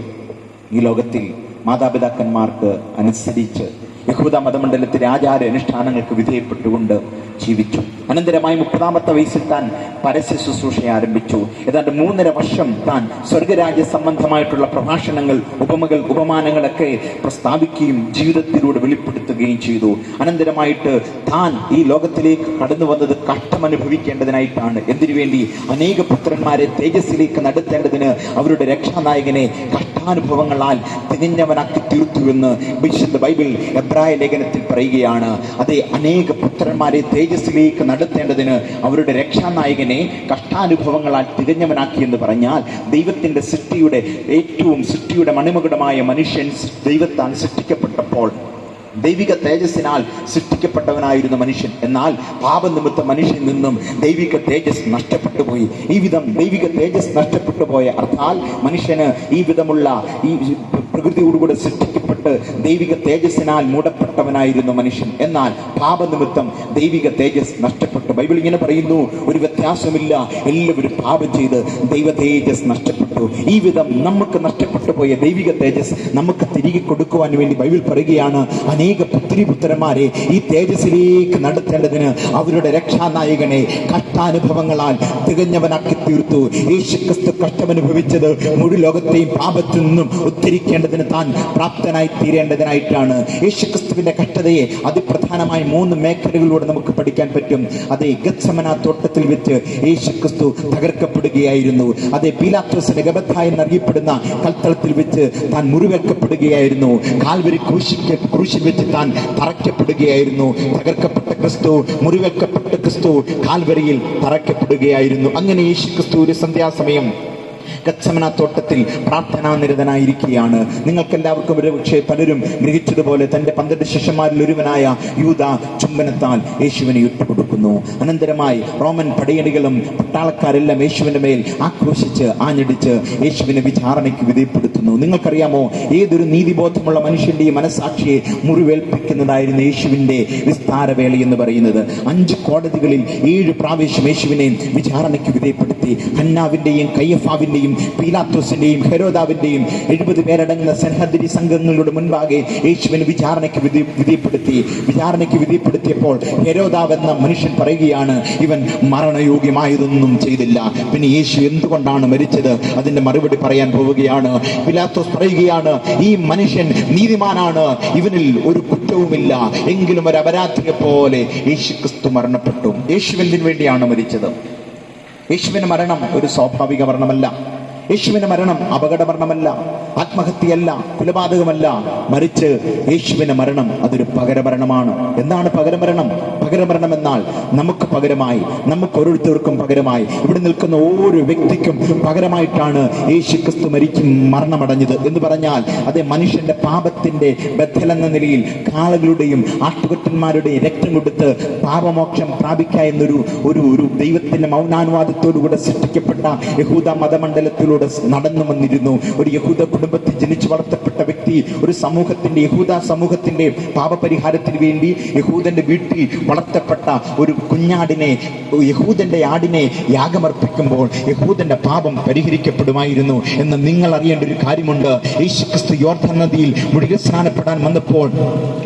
ഈ ലോകത്തിൽ മാതാപിതാക്കന്മാർക്ക് അനുസരിച്ച് യഹൂദ മതമണ്ഡലത്തിലെ ആചാര അനുഷ്ഠാനങ്ങൾക്ക് വിധേയപ്പെട്ടുകൊണ്ട് ജീവിച്ചു. അനന്തരമായി 30-ാമത്തെ വയസ്സിൽ താൻ പരസ്യ ശുശ്രൂഷ ആരംഭിച്ചു. ഏതാണ്ട് 3.5 വർഷം താൻ സ്വർഗരാജ്യ സംബന്ധമായിട്ടുള്ള പ്രഭാഷണങ്ങൾ, ഉപമകൾ, ഉപമാനങ്ങളൊക്കെ പ്രസ്താവിക്കുകയും ജീവിതത്തിലൂടെ വെളിപ്പെടുത്തുകയും ചെയ്തു. അനന്തരമായിട്ട് താൻ ഈ ലോകത്തിലേക്ക് കടന്നു വന്നത് കഷ്ടമനുഭവിക്കേണ്ടതിനായിട്ടാണ്. എന്തിനു വേണ്ടി? അനേക പുത്രന്മാരെ തേജസ്സിലേക്ക് നടത്തേണ്ടതിന്, അവരുടെ രക്ഷാനായകനെ കഷ്ടാനുഭവങ്ങളാൽ തികഞ്ഞവനാക്കി തീർത്തുവെന്ന് വിശുദ്ധ ബൈബിൾ എബ്രായ ലേഖനത്തിൽ പറയുകയാണ്. അതേ, അനേക പുത്രന്മാരെ തേജസ്സിലേക്ക് നടത്തേണ്ടതിന് അവരുടെ രക്ഷാനായകനെ കഷ്ടാനുഭവങ്ങളാൽ തികഞ്ഞവനാക്കി എന്ന് പറഞ്ഞാൽ, ദൈവത്തിന്റെ സൃഷ്ടിയുടെ മണിമകുടമായ മനുഷ്യൻ ദൈവത്താൽ സൃഷ്ടിക്കപ്പെട്ടപ്പോൾ ദൈവിക തേജസ്സിനാൽ സൃഷ്ടിക്കപ്പെട്ടവനായിരുന്നു മനുഷ്യൻ. എന്നാൽ പാപനിമിത്തം മനുഷ്യനിൽ നിന്നും ദൈവിക തേജസ് നഷ്ടപ്പെട്ടു പോയി. ഈ വിധം ദൈവിക തേജസ് നഷ്ടപ്പെട്ടു പോയ അർത്ഥാൽ മനുഷ്യന് ഈ വിധമുള്ള ഈ പ്രകൃതിയോടുകൂടെ സൃഷ്ടിക്കപ്പെട്ട് ദൈവിക തേജസ്സിനാൽ മൂടപ്പെട്ടവനായിരുന്നു മനുഷ്യൻ. എന്നാൽ പാപനിമിത്തം ദൈവിക തേജസ് നഷ്ടപ്പെട്ടു. ബൈബിൾ ഇങ്ങനെ പറയുന്നു, ഒരു വ്യത്യാസമില്ല, എല്ലാവരും പാപം ചെയ്ത് ദൈവ തേജസ് നഷ്ടപ്പെട്ടു. ഈ വിധം നമുക്ക് നഷ്ടപ്പെട്ടു പോയ ദൈവിക തേജസ് നമുക്ക് തിരികെ കൊടുക്കുവാൻ വേണ്ടി ബൈബിൾ പറയുകയാണ്, അനേക പുത്രിപുത്രന്മാരെ ഈ തേജസ്സിലേക്ക് നടത്തേണ്ടതിന് അവരുടെ രക്ഷാനായകനെ കഷ്ടാനുഭവങ്ങളാൽ തികഞ്ഞവനാക്കി തീർത്തു. യേശുക്രിസ്തു കഷ്ടമനുഭവിച്ചത് മുഴു ലോകത്തെയും പാപത്തിൽ നിന്നും ഉദ്ധരിക്കേണ്ടതിന് താൻ പ്രാപ്തനായി തീരേണ്ടതിനായിട്ടാണ്. യേശുക്രിസ്തുവിന്റെ കഷ്ടതയെ അതിപ്രധാനമായി 3 മേഖലകളിലൂടെ നമുക്ക് പഠിക്കാൻ പറ്റും. അതേ, ഗത്സമന തോട്ടത്തിൽ വെച്ച് യേശുക്രിസ്തു തകർക്കപ്പെടുകയായിരുന്നു. അതേ, പീലാത്തോസിന്റെ ഗബഥ എന്നറിയപ്പെടുന്ന കൽത്തളത്തിൽ വെച്ച് താൻ മുറിവേൽക്കപ്പെടുകയായിരുന്നു. കാൽവരി ക്രൂശിൽ വെച്ച് താൻ തറയ്ക്കപ്പെടുകയായിരുന്നു. തകർക്കപ്പെട്ട ക്രിസ്തു, മുറിവേൽക്കപ്പെട്ട ക്രിസ്തു കാൽവരിയിൽ തറയ്ക്കപ്പെടുകയായിരുന്നു. അങ്ങനെ യേശുക്രിസ്തു ഒരു സന്ധ്യാസമയം ഗത്സമന തോട്ടത്തിൽ പ്രാർത്ഥനാനിരതനായിരിക്കുകയാണ്. നിങ്ങൾക്കെല്ലാവർക്കും ഒരു പക്ഷേ പലരും ഗ്രഹിച്ചതുപോലെ തന്റെ 12 ശിഷ്യന്മാരിൽ ഒരുവനായ യൂദ ചുംബനത്താൽ യേശുവിനെ ഇട്ടുകൊടുക്കുന്നു. അനന്തരമായി റോമൻ പടയണികളും പട്ടാളക്കാരെല്ലാം യേശുവിന്റെ മേൽ ആക്രോശിച്ച് ആഞ്ഞടിച്ച് യേശുവിനെ വിചാരണയ്ക്ക് വിധേയപ്പെടുത്തുന്നു. നിങ്ങൾക്കറിയാമോ, ഏതൊരു നീതിബോധമുള്ള മനുഷ്യന്റെയും മനസാക്ഷിയെ മുറിവേൽപ്പിക്കുന്നതായിരുന്നു യേശുവിന്റെ വിസ്താരവേള എന്ന് പറയുന്നത്. 5 കോടതികളിൽ 7 പ്രാവശ്യം യേശുവിനെ വിചാരണയ്ക്ക് വിധേയപ്പെടുത്തി. ഹന്നാവിന്റെയും കയ്യഫാവിന്റെയും പീലാത്തോസിന്റെയും ഹെരോദാവിന്റെയും 70 പേരടങ്ങുന്ന സൻഹദ്രി സംഘങ്ങളുടെ മുൻപാകെ യേശുവിനെ വിചാരണയ്ക്ക് വിധേയപ്പെടുത്തിയപ്പോൾ ഹെരോദാവ് എന്ന മനുഷ്യൻ പറയുകയാണ്, ഇവൻ മരണയോഗ്യമായതൊന്നും ചെയ്തില്ല. പിന്നെ യേശു എന്തുകൊണ്ടാണ് മരിച്ചത്? അതിന്റെ മറുപടി പറയാൻ പോവുകയാണ്. പീലാത്തോസ് പറയുകയാണ്, ഈ മനുഷ്യൻ നീതിമാനാണ്, ഇവനിൽ ഒരു കുറ്റവുമില്ല. എങ്കിലും ഒരു അപരാധിയെ പോലെ യേശുക്രിസ്തു മരണപ്പെട്ടു. യേശുവിന് വേണ്ടിയാണ് മരിച്ചത്. യേശുവിന്റെ മരണം ഒരു സ്വാഭാവിക മരണമല്ല. യേശുവിന്റെ മരണം അപകടമരണമല്ല, ആത്മഹത്യയല്ല, കൊലപാതകമല്ല, മറിച്ച് യേശുവിന്റെ മരണം അതൊരു പകരമരണമാണ്. എന്താണ് പകരമരണം? പകരമരണം എന്നാൽ നമുക്ക് പകരമായി, നമുക്ക് ഓരോരുത്തർക്കും പകരമായി, ഇവിടെ നിൽക്കുന്ന ഓരോ വ്യക്തിക്കും പകരമായിട്ടാണ് യേശു ക്രിസ്തു മരണമടഞ്ഞത് എന്ന് പറഞ്ഞാൽ അത് മനുഷ്യന്റെ പാപത്തിന്റെ ബദ്ധലെന്ന നിലയിൽ കാളകളുടെയും ആട്ടുകൊറ്റന്മാരുടെയും രക്തം കൊടുത്ത് പാപമോക്ഷം പ്രാപിക്കുക എന്നൊരു ഒരു ദൈവത്തിന്റെ മൗനാനുവാദത്തോടുകൂടെ സൃഷ്ടിക്കപ്പെട്ട യഹൂദ മതമണ്ഡലത്തിലൂടെ നടന്നു വന്നിരുന്നു. ഒരു യഹൂദ കുടുംബത്തിൽ ജനിച്ചു വളർത്തപ്പെട്ട വ്യക്തി ഒരു സമൂഹത്തിന്റെ, യഹൂദ സമൂഹത്തിന്റെ പാപപരിഹാരത്തിന് വേണ്ടി യഹൂദന്റെ വീട്ടിൽ വളർത്തപ്പെട്ട ഒരു കുഞ്ഞാടിനെ, യഹൂദന്റെ ആടിനെ യാഗമർപ്പിക്കുമ്പോൾ യഹൂദന്റെ പാപം പരിഹരിക്കപ്പെടുമായിരുന്നു എന്ന് നിങ്ങൾ അറിയേണ്ട ഒരു കാര്യമുണ്ട്. യേശുക്രിസ്തു യോർദാൻ നദിയിൽ മുഴുകസ്നാനപ്പെടാൻ വന്നപ്പോൾ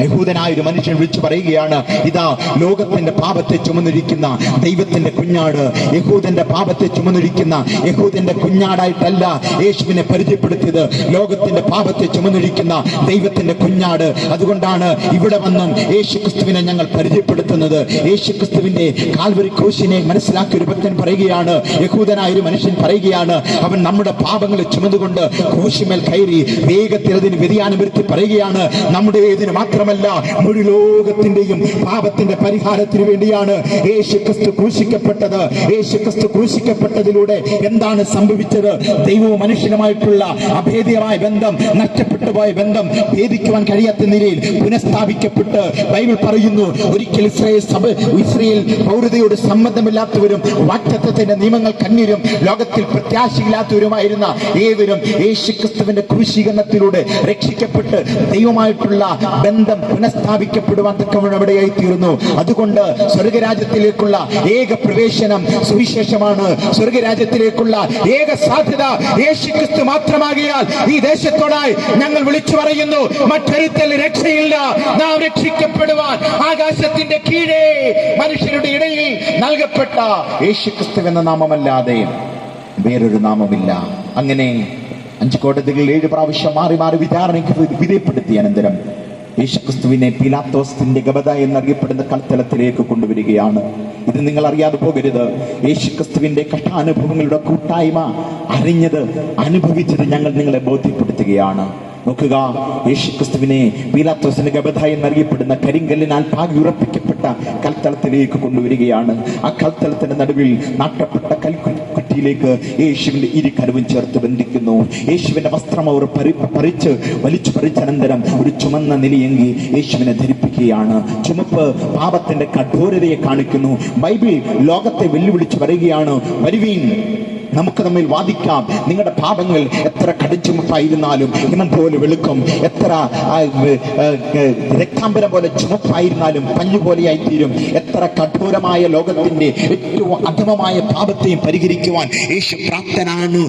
യഹൂദനായ ഒരു മനുഷ്യൻ വിളിച്ചു പറയുകയാണ്, ഇതാ ലോകത്തിന്റെ പാപത്തെ ചുമന്നിരിക്കുന്ന ദൈവത്തിന്റെ കുഞ്ഞാട്. യഹൂദന്റെ പാപത്തെ ചുമന്നിരിക്കുന്ന യഹൂദന്റെ കുഞ്ഞാടായിട്ടല്ല യേശുവിനെ പരിചയപ്പെടുത്തിയത്, ലോകത്തിന്റെ പാപത്തെ ചുമന്നിരിക്കുന്ന ദൈവത്തിന്റെ കുഞ്ഞാട്. അതുകൊണ്ടാണ് ഇവിടെ വന്നും യേശുക്രിസ്തുവിനെ ഞങ്ങൾ പരിചയപ്പെടുത്തുന്നത്. യേശുക്രിസ്തുവിന്റെ കാൽവരി ക്രൂശിനെ മനസ്സിലാക്കിയ ഒരു ഭക്തൻ പറയുകയാണ്, യഹൂദനായ ഒരു മനുഷ്യൻ പറയുകയാണ്, അവൻ നമ്മുടെ പാപങ്ങളെ ചുമന്നുകൊണ്ട് ക്രൂശിമേൽ കയറി വേഗത്തിൽ അതിന് വ്യതിയാനം വരുത്തി പറയുകയാണ്, നമ്മുടെ ഇതിന് മാത്രമല്ല മുഴു ലോകത്തിന്റെയും പാപത്തിന്റെ പരിഹാരത്തിന് വേണ്ടിയാണ് യേശുക്രിസ്തു ക്രൂശിക്കപ്പെട്ടത്. യേശുക്രിസ്തു ക്രൂശിക്കപ്പെട്ടതിലൂടെ എന്താണ് സംഭവിച്ചത്? ദൈവവും മനുഷ്യനുമായിട്ടുള്ള അഭേദ്യമായ ബന്ധം, നഷ്ടപ്പെട്ടു പോയ ബന്ധം ഭേദിക്കുവാൻ കഴിയാത്ത നിലയിൽ പുനഃസ്ഥാപിക്കപ്പെട്ട് ബൈബിൾ പറയുന്നു, ഒരിക്കൽ ഇസ്രായേൽ പൗരതയോട് സമ്മതമില്ലാത്തവരും വാഗ്ദത്തത്തിന്റെ നിയമങ്ങൾ കണ്ണീരും ലോകത്തിൽ പ്രത്യാശയില്ലാത്തവരുമായിരുന്ന ഏവരും യേശുക്രിസ്തുവിന്റെ ക്രൂശീകരണത്തിലൂടെ രക്ഷിക്കപ്പെട്ട് ദൈവമായിട്ടുള്ള ബന്ധം പുനഃസ്ഥാപിക്കപ്പെടുവാൻ തക്കവണ്ണം ഇടയായി തീർന്നു. അതുകൊണ്ട് സ്വർഗരാജ്യത്തിലേക്കുള്ള ഏക പ്രവേശനം സുവിശേഷമാണ്. സ്വർഗരാജ്യത്തിലേക്കുള്ള ഏക സാധ്യത യേശുക്രിസ്തു മാത്രമാകിയാൽ ഈ ദേശത്തോടായി ഞങ്ങൾ വിളിച്ചു പറയുന്നു, മറ്റൊരുത്തൽ രക്ഷയില്ല. നാം രക്ഷിക്കപ്പെടുവാൻ ആകാശത്തിന്റെ കീഴേ മനുഷ്യരുടെ ഇടയിൽ നൽകപ്പെട്ട യേശുക്രിസ്തു എന്ന നാമമല്ലാതെ വേറൊരു നാമമില്ല. അങ്ങനെ 5 കോടതികളിൽ 7 പ്രാവശ്യം മാറി മാറി വിചാരണയ്ക്ക് വിധേയപ്പെടുത്തിയ അനന്തരം യേശുക്രിസ്തുവിനെ പീലാത്തോസിന്റെ ഗബദ എന്നറിയപ്പെടുന്ന കൽത്തലത്തിലേക്ക് കൊണ്ടുവരികയാണ്. ഇത് നിങ്ങൾ അറിയാതെ പോകരുത്. യേശുക്രിസ്തുവിന്റെ കഷ്ടാനുഭവങ്ങളുടെ കൂട്ടായ്മ അറിഞ്ഞത്, അനുഭവിച്ചത് ഞങ്ങൾ നിങ്ങളെ ബോധ്യപ്പെടുത്തുകയാണ്. നോക്കുക, യേശുക്രിസ്തുവിനെ പീലാത്തോസിന്റെ ഗബദ എന്നറിയപ്പെടുന്ന കരിങ്കല്ലിനാൽ പാകി ഉറപ്പിക്കപ്പെട്ട കൽത്തളത്തിലേക്ക് കൊണ്ടുവരികയാണ്. ആ കൽത്തളത്തിന്റെ നടുവിൽ നാട്ടപ്പെട്ട കൽക്കുറ്റിയിലേക്ക് യേശുവിന്റെ ഇരുകരവും ചേർത്ത് ബന്ധിക്കുന്നു. യേശുവിന്റെ വസ്ത്രം അവർ വലിച്ചു പറിച്ച അനന്തരം ഒരു ചുമന്ന നിലയെങ്കി യേശുവിനെ ധരിപ്പിക്കുകയാണ്. ചുമപ്പ് പാപത്തിന്റെ കഠോരതയെ കാണിക്കുന്നു. ബൈബിൾ ലോകത്തെ വെല്ലുവിളിച്ച് പറയുകയാണ്, വരുവീൻ, നമുക്ക് തമ്മിൽ വാദിക്കാം. നിങ്ങളുടെ പാപങ്ങൾ എത്ര കടുംചുമപ്പായിരുന്നാലും ഹിമം പോലെ വെളുക്കും, എത്ര രക്താംബരം പോലെ ചുമപ്പായിരുന്നാലും പഞ്ഞുപോലെയായി തീരും. എത്ര കഠോരമായ ലോകത്തിന്റെ ഏറ്റവും അധമമായ പാപത്തെയും പരിഹരിക്കുവാൻ യേശു പ്രാപ്തനാണ്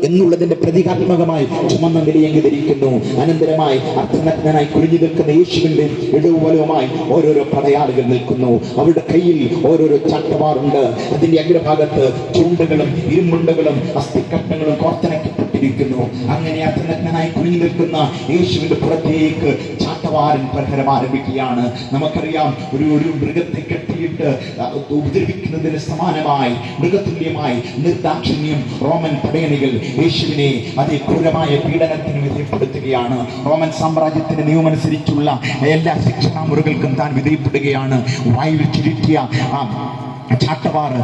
എന്നുള്ളതിന്റെ പ്രതീകാത്മകമായി ചുമന്ന നിലയെങ്കിൽ ധരിക്കുന്നു. അനന്തരമായി അർത്ഥനഗ്നനായി കുനിഞ്ഞു നിൽക്കുന്ന യേശുവിന്റെ ഇടവുവലവുമായി ഓരോരോ പടയാളികൾ നിൽക്കുന്നു. അവരുടെ കയ്യിൽ ഓരോരോ ചാട്ടവാറുണ്ട്. അതിന്റെ അഗ്രഭാഗത്ത് ചൂണ്ടകളും ഇരുമ്പുണ്ടകളും അസ്ഥിക്കട്ടങ്ങളും കോർത്തിണക്കപ്പെട്ടിരിക്കുന്നു. അങ്ങനെ അർത്ഥനഗ്നനായി കുനിഞ്ഞു നിൽക്കുന്ന യേശുവിന്റെ പുറത്തേക്ക് ചാട്ടവാരൻ പ്രഹരം ആരംഭിക്കുകയാണ്. നമുക്കറിയാം, ഒരു മൃഗത്തെ കെട്ടിയിട്ട് ഉപദ്രവിക്കുന്നതിന് സമാനമായി, മൃഗതുല്യമായി നിർദാക്ഷിണ്യം റോമൻ പടയണികൾ യേശുവിനെ അതേ ക്രൂരമായ പീഡനത്തിന് വിധേയപ്പെടുത്തുകയാണ്. റോമൻ സാമ്രാജ്യത്തിന്റെ നിയമമനുസരിച്ചുള്ള എല്ലാ ശിക്ഷാമുറകൾക്കും താൻ വിധേയപ്പെടുകയാണ്. വായിൽ ചുരുട്ടിയ ചാട്ടവാറ്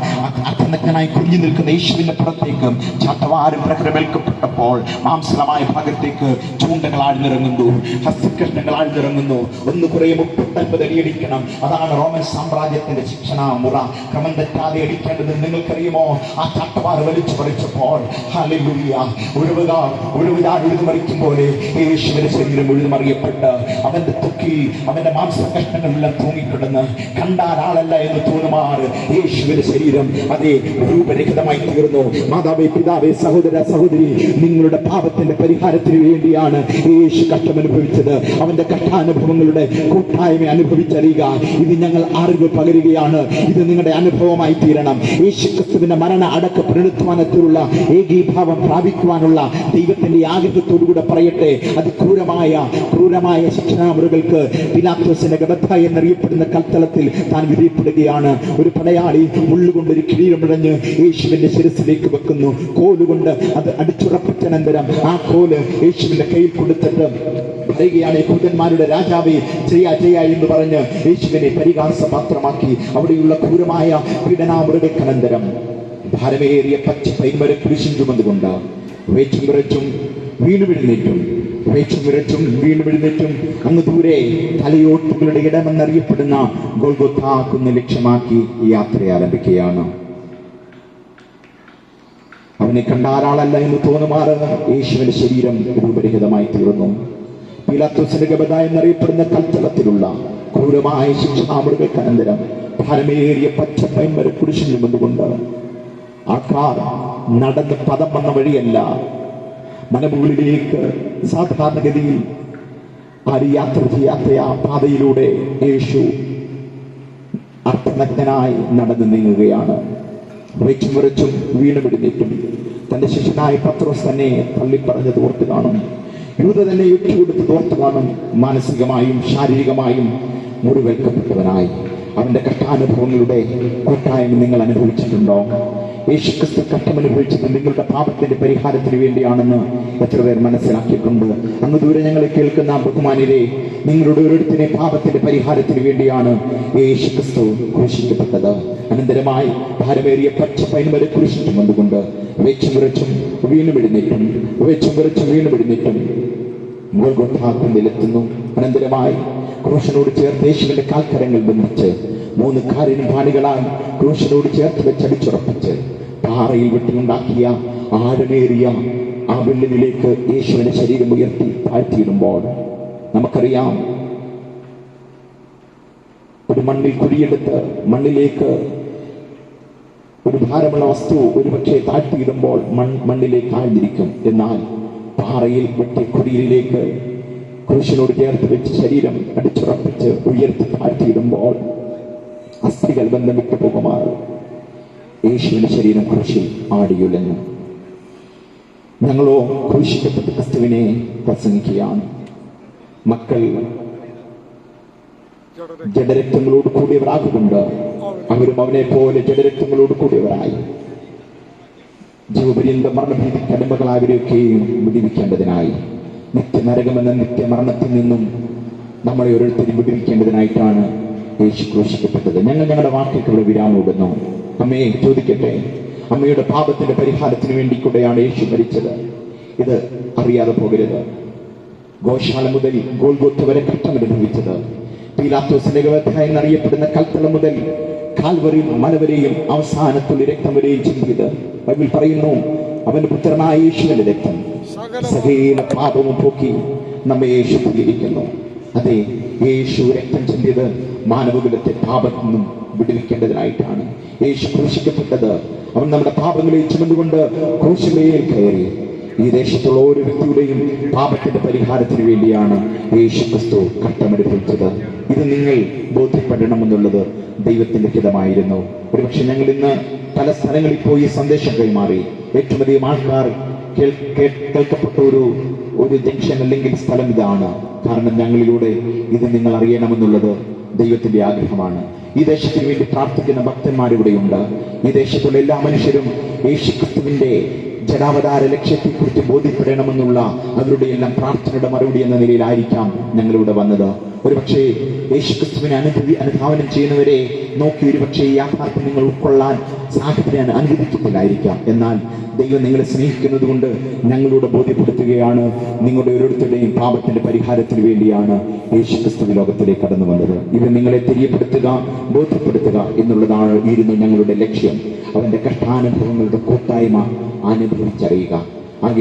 അർത്ഥനഗ്നനായി കുഞ്ഞു നിൽക്കുന്ന യേശുവിന്റെ പുറത്തേക്ക് ചാട്ടവാറും പ്രഹരമേൽക്കപ്പെട്ടപ്പോൾ മാംസളമായ ഭാഗത്തേക്ക് ചൂണ്ടകൾ ആഴ്ന്നിറങ്ങുന്നു, ഹസ്തകൃഷ്ണങ്ങൾ ആഴ്ന്നിറങ്ങുന്നു. ഒന്ന് കുറേ 39 അടിയടിക്കണം. അതാണ് റോമൻ സാമ്രാജ്യത്തിന്റെ ശിക്ഷണാ മുറ. ക്രമം തെറ്റാതെ അടിക്കേണ്ടത് നിങ്ങൾക്കറിയുമോ? ആ ചാട്ടവാറ് വലിച്ചു പറിച്ചപ്പോൾ ഹല്ലേലൂയ, ഒഴുകുതാൻ ഉഴുതുമറിക്കും പോലെ യേശുവിന്റെ ശരീരം ഉഴുതുമറിയപ്പെട്ട് അവന്റെ തൊക്കിൽ അവന്റെ മാംസകഷ്ണങ്ങളെല്ലാം തൂങ്ങിക്കിടന്ന് കണ്ടാൽ ആളല്ല എന്ന് തോന്നുമാറ് യേശുവിന്റെ ശരീരം അതേ രൂപരഹിതമായി തീർന്നു. മാതാവേ, പിതാവേ, സഹോദര സഹോദരി, നിങ്ങളുടെ പാപത്തിന്റെ പരിഹാരത്തിന് വേണ്ടിയാണ് യേശു കഷ്ടം അനുഭവിച്ചത്. അവന്റെ കഷ്ടാനുഭവങ്ങളുടെ കൂട്ടായ്മ അനുഭവിച്ചറിയുക. ഇത് ഞങ്ങൾ അറിവ് പകരുകയാണ്. ഇത് നിങ്ങളുടെ അനുഭവമായി തീരണം. യേശു ക്രിസ്തുവിന്റെ മരണ അടക്ക പുനരുത്ഥാനത്തിലുള്ള ഏകീഭാവം പ്രാപിക്കുവാനുള്ള ദൈവത്തിന്റെ ആഗ്രഹത്തോടുകൂടെ പറയട്ടെ, അത് ക്രൂരമായ ശിക്ഷാമുറകൾക്ക് പീലാത്തോസിന്റെ ഗബദ എന്നറിയപ്പെടുന്ന കൽത്തളത്തിൽ താൻ വിധിപ്പെടുകയാണ്. ഒരു പടയാളി എതിരാളി മുള്ളുകൊണ്ടൊരു കിരീടമിഴഞ്ഞ് യേശുവിന്റെ ശിരസിലേക്ക് വെക്കുന്നു. കോലുകൊണ്ട് അത് അടിച്ചുറപ്പിച്ചനന്തരം ആ കോല് യേശുവിന്റെ കയ്യിൽ കൊടുത്തിട്ട് പറയുകയാണ്, യഹൂദന്മാരുടെ രാജാവേ, ചെയ്യാ എന്ന് പറഞ്ഞ് യേശുവിനെ പരിഹാസപാത്രമാക്കി. അവിടെയുള്ള ക്രൂരമായ പീഡനാമൃഗക്കനന്തരം ഭാരമേറിയ പച്ച പൈൻമര കുരിശും ചുമന്നുകൊണ്ട് വേച്ചും വിറച്ചും വീണുവിഴുന്നേറ്റും അങ്ങ് ദൂരെ തലയോട്ടുകളുടെ ഇടമെന്നറിയപ്പെടുന്ന ഗോൽഗോഥാ കുന്ന് ലക്ഷ്യമാക്കി യാത്ര ആരംഭിക്കുകയാണ്. അവനെ കണ്ടാരാളല്ല എന്ന് തോന്നുമാറ് യേശുവിന്റെ ശരീരം രൂപരഹിതമായി തീർന്നു. പീലാത്തോസിന്റെ ഗബദ എന്നറിയപ്പെടുന്ന കൽത്തളത്തിലുള്ള ക്രൂരമായ ശിക്ഷാമൃഗക്കനന്തരം ഭാരമേറിയ പച്ച പൈൻമര കുരിശും ചുമന്നുകൊണ്ട് ആൾക്കാർ നടന്ന് പദം വന്ന വഴിയല്ല, മലമുകളിലേക്ക് സാധാരണഗതിയിൽ ആര് യാത്ര ചെയ്യാത്ത ആ പാതയിലൂടെ യേശു അർത്ഥനഗ്നനായി നടന്നു നീങ്ങുകയാണ്. വെച്ചും വിറച്ചും വീണുപിടിഞ്ഞിട്ടും തന്റെ ശിഷ്യനായ പത്രോസ് തന്നെ തള്ളിപ്പറഞ്ഞത് ഓർത്ത് കാണും. യൂദ തന്നെ ഇട്ടുകൊടുത്തത് ഓർത്ത് കാണും. മാനസികമായും ശാരീരികമായും മുറിവേൽക്കപ്പെട്ടവനായി അവന്റെ കഷ്ടാനുഭവങ്ങളുടെ കൂട്ടായ്മ നിങ്ങൾ അനുഭവിച്ചിട്ടുണ്ടോ? യേശുക്രിസ്തു കഷ്ടമനുഭവിച്ചത് നിങ്ങളുടെ പാപത്തിന്റെ പരിഹാരത്തിന് വേണ്ടിയാണെന്ന് എത്ര പേർ മനസ്സിലാക്കിയിട്ടുണ്ട്? അങ്ങ് ദൂരെ ഞങ്ങളെ കേൾക്കുന്ന ബഹുമാനിരെ, നിങ്ങളുടെ ഓരോരുത്തരെ പാപത്തിന്റെ പരിഹാരത്തിന് വേണ്ടിയാണ് യേശുക്രിസ്തു ക്രൂശിക്കപ്പെട്ടത്. അനന്തരമായി ഭാരമേറിയ പച്ച പൈൻമര കുരിശിൽ ചുമന്നുകൊണ്ട് വെച്ചും വിറച്ചും വീണുപിടിഞ്ഞിട്ടും ഗോൽഗോഥാ കുന്നിലെത്തുന്നു. അനന്തരമായി ക്രൂശനോട് ചേർത്ത് യേശുവിന്റെ കാൽക്കരങ്ങൾ ബന്ധിച്ച് 3 കാരുണ്യപാണികളാൽ ക്രൂശനോട് ചേർത്ത് വെച്ചടിച്ചുറപ്പിച്ച് പാറയിൽ വെട്ടിയുണ്ടാക്കിയ ആഴമേറിയ ആ വെള്ളിലേക്ക് യേശുവിന്റെ ശരീരം ഉയർത്തി താഴ്ത്തിയിടുമ്പോൾ നമുക്കറിയാം, ഒരു മണ്ണിൽ കുഴിയെടുത്ത് മണ്ണിലേക്ക് ഒരു ഭാരമുള്ള വസ്തു ഒരുപക്ഷെ താഴ്ത്തിയിടുമ്പോൾ മണ്ണിലേക്ക് ആഴ്ന്നിരിക്കും. എന്നാൽ പാറയിൽ വെട്ടിയ കുഴിയിലേക്ക് ക്രൂശനോട് ചേർത്ത് വെച്ച് ശരീരം അടിച്ചുറപ്പിച്ച് ഉയർത്തി താഴ്ത്തിയിടുമ്പോൾ അസ്ഥികൾ ബന്ധം വിട്ടു പോകുമാറ് യേശുവിന്റെ ശരീരം ക്രൂശിൽ ആടിയുലഞ്ഞു. ഞങ്ങളോ ക്രൂശിക്കപ്പെട്ട ക്രിസ്തുവിനെ പ്രസംഗിക്കുകയാണ്. മക്കൾ ജഡരക്തങ്ങളോട് കൂടിയവരാകുകൊണ്ട് അവരും അവനെ പോലെ ജഡരക്തങ്ങളോട് കൂടിയവരായി ജീവപര്യന്തം മരണഭീതി കടമ്പകളാവരെയൊക്കെയും വിടിവിക്കേണ്ടതിനായി നിത്യനരകമെന്ന നിത്യമരണത്തിൽ നിന്നും നമ്മളെ ഓരോരുത്തരും വിടിവിക്കേണ്ടതിനായിട്ടാണ് യേശു ക്രൂശിക്കപ്പെട്ടത്. ഞങ്ങളുടെ വാക്കുകൾക്ക് വിരാമം ഇടുന്നു. അമ്മയെ ചോദിക്കട്ടെ, അമ്മയുടെ പാപത്തിന്റെ പരിഹാരത്തിന് വേണ്ടി കൂടെയാണ് യേശു മരിച്ചത്. ഇത് അറിയാതെ പോകരുത്. ഗോശാല മുതൽ ഗോൽഗോത്ത വരെ കഷ്ടമനുഭവിച്ചത്, പീലാത്തോസിന്റെ ഗബഥ എന്നറിയപ്പെടുന്ന കൽത്തളം മുതൽ കാൽവറി മലവരെയും അവസാനത്തുള്ള രക്തം വരെയും ചിന്തിയത് ബൈബിൾ പറയുന്നു. അവന്റെ പുത്രനായ യേശുവിന്റെ രക്തം സകല പാപവും പോക്കി നമ്മെ യേശു ശുദ്ധീകരിക്കുന്നു. അതെ, യേശു രക്തം ചിന്തിയത് മാനവകുലത്തെ പാപത്തിൽ നിന്നും വിടുവിക്കേണ്ടതിനായിട്ടാണ്. യേശു ക്രൂശിക്കപ്പെട്ടത് അവൻ നമ്മുടെ പാപങ്ങളെ ചുമന്നുകൊണ്ട് ക്രൂശിമേൽ കയറി ഈ ദേശത്തുള്ള ഓരോ വ്യക്തിയുടെയും പാപത്തിന്റെ പരിഹാരത്തിന് വേണ്ടിയാണ് യേശു ക്രിസ്തു കഷ്ടമനുഭവിച്ചത്. ഇത് നിങ്ങൾ ബോധ്യപ്പെടണമെന്നുള്ളത് ദൈവത്തിന്റെ ഹിതമായിരുന്നു. ഒരുപക്ഷെ ഞങ്ങൾ ഇന്ന് പല സ്ഥലങ്ങളിൽ പോയി സന്ദേശം കൈമാറി. ഏറ്റവും അധികം ആൾക്കാർ കേൾക്കപ്പെട്ട ഒരു ജംഗ്ഷൻ അല്ലെങ്കിൽ സ്ഥലം ഇതാണ്. കാരണം ഞങ്ങളിലൂടെ ഇത് നിങ്ങൾ അറിയണമെന്നുള്ളത് ദൈവത്തിന്റെ ആഗ്രഹമാണ്. ഈ ദേശത്തിന് വേണ്ടി പ്രാർത്ഥിക്കുന്ന ഭക്തന്മാരിവിടെയുണ്ട്. ഈ ദേശത്തുള്ള എല്ലാ മനുഷ്യരും യേശുക്രിസ്തുവിന്റെ ജഡാവതാര ലക്ഷ്യത്തെക്കുറിച്ച് ബോധ്യപ്പെടണമെന്നുള്ള അവരുടെ എല്ലാം പ്രാർത്ഥനയുടെ മറുപടി എന്ന നിലയിലായിരിക്കാം ഞങ്ങളിവിടെ വന്നത്. ഒരുപക്ഷെ യേശുക്രിസ്തുവിനെ അനുധാവനം ചെയ്യുന്നവരെ നോക്കി ഒരുപക്ഷെ ഈ യാഥാർത്ഥ്യം നിങ്ങൾ ഉൾക്കൊള്ളാൻ സാഹചര്യം അനുവദിക്കുന്നില്ലായിരിക്കാം. എന്നാൽ ദൈവം നിങ്ങളെ സ്നേഹിക്കുന്നത് കൊണ്ട് ഞങ്ങളോട് ബോധ്യപ്പെടുത്തുകയാണ്, നിങ്ങളുടെ ഓരോരുത്തരുടെയും പാപത്തിന്റെ പരിഹാരത്തിന് വേണ്ടിയാണ് യേശുക്രിസ്തു ലോകത്തിലേക്ക് കടന്നു വന്നത്. ഇത് നിങ്ങളെ തെரியപ്പെടുത്തുക, ബോധ്യപ്പെടുത്തുക എന്നുള്ളതാണ് ഞങ്ങളുടെ ലക്ഷ്യം. അവന്റെ കഷ്ടാനുഭവങ്ങളുടെ കൂട്ടായ്മ അനുഭവിച്ചറിയുക.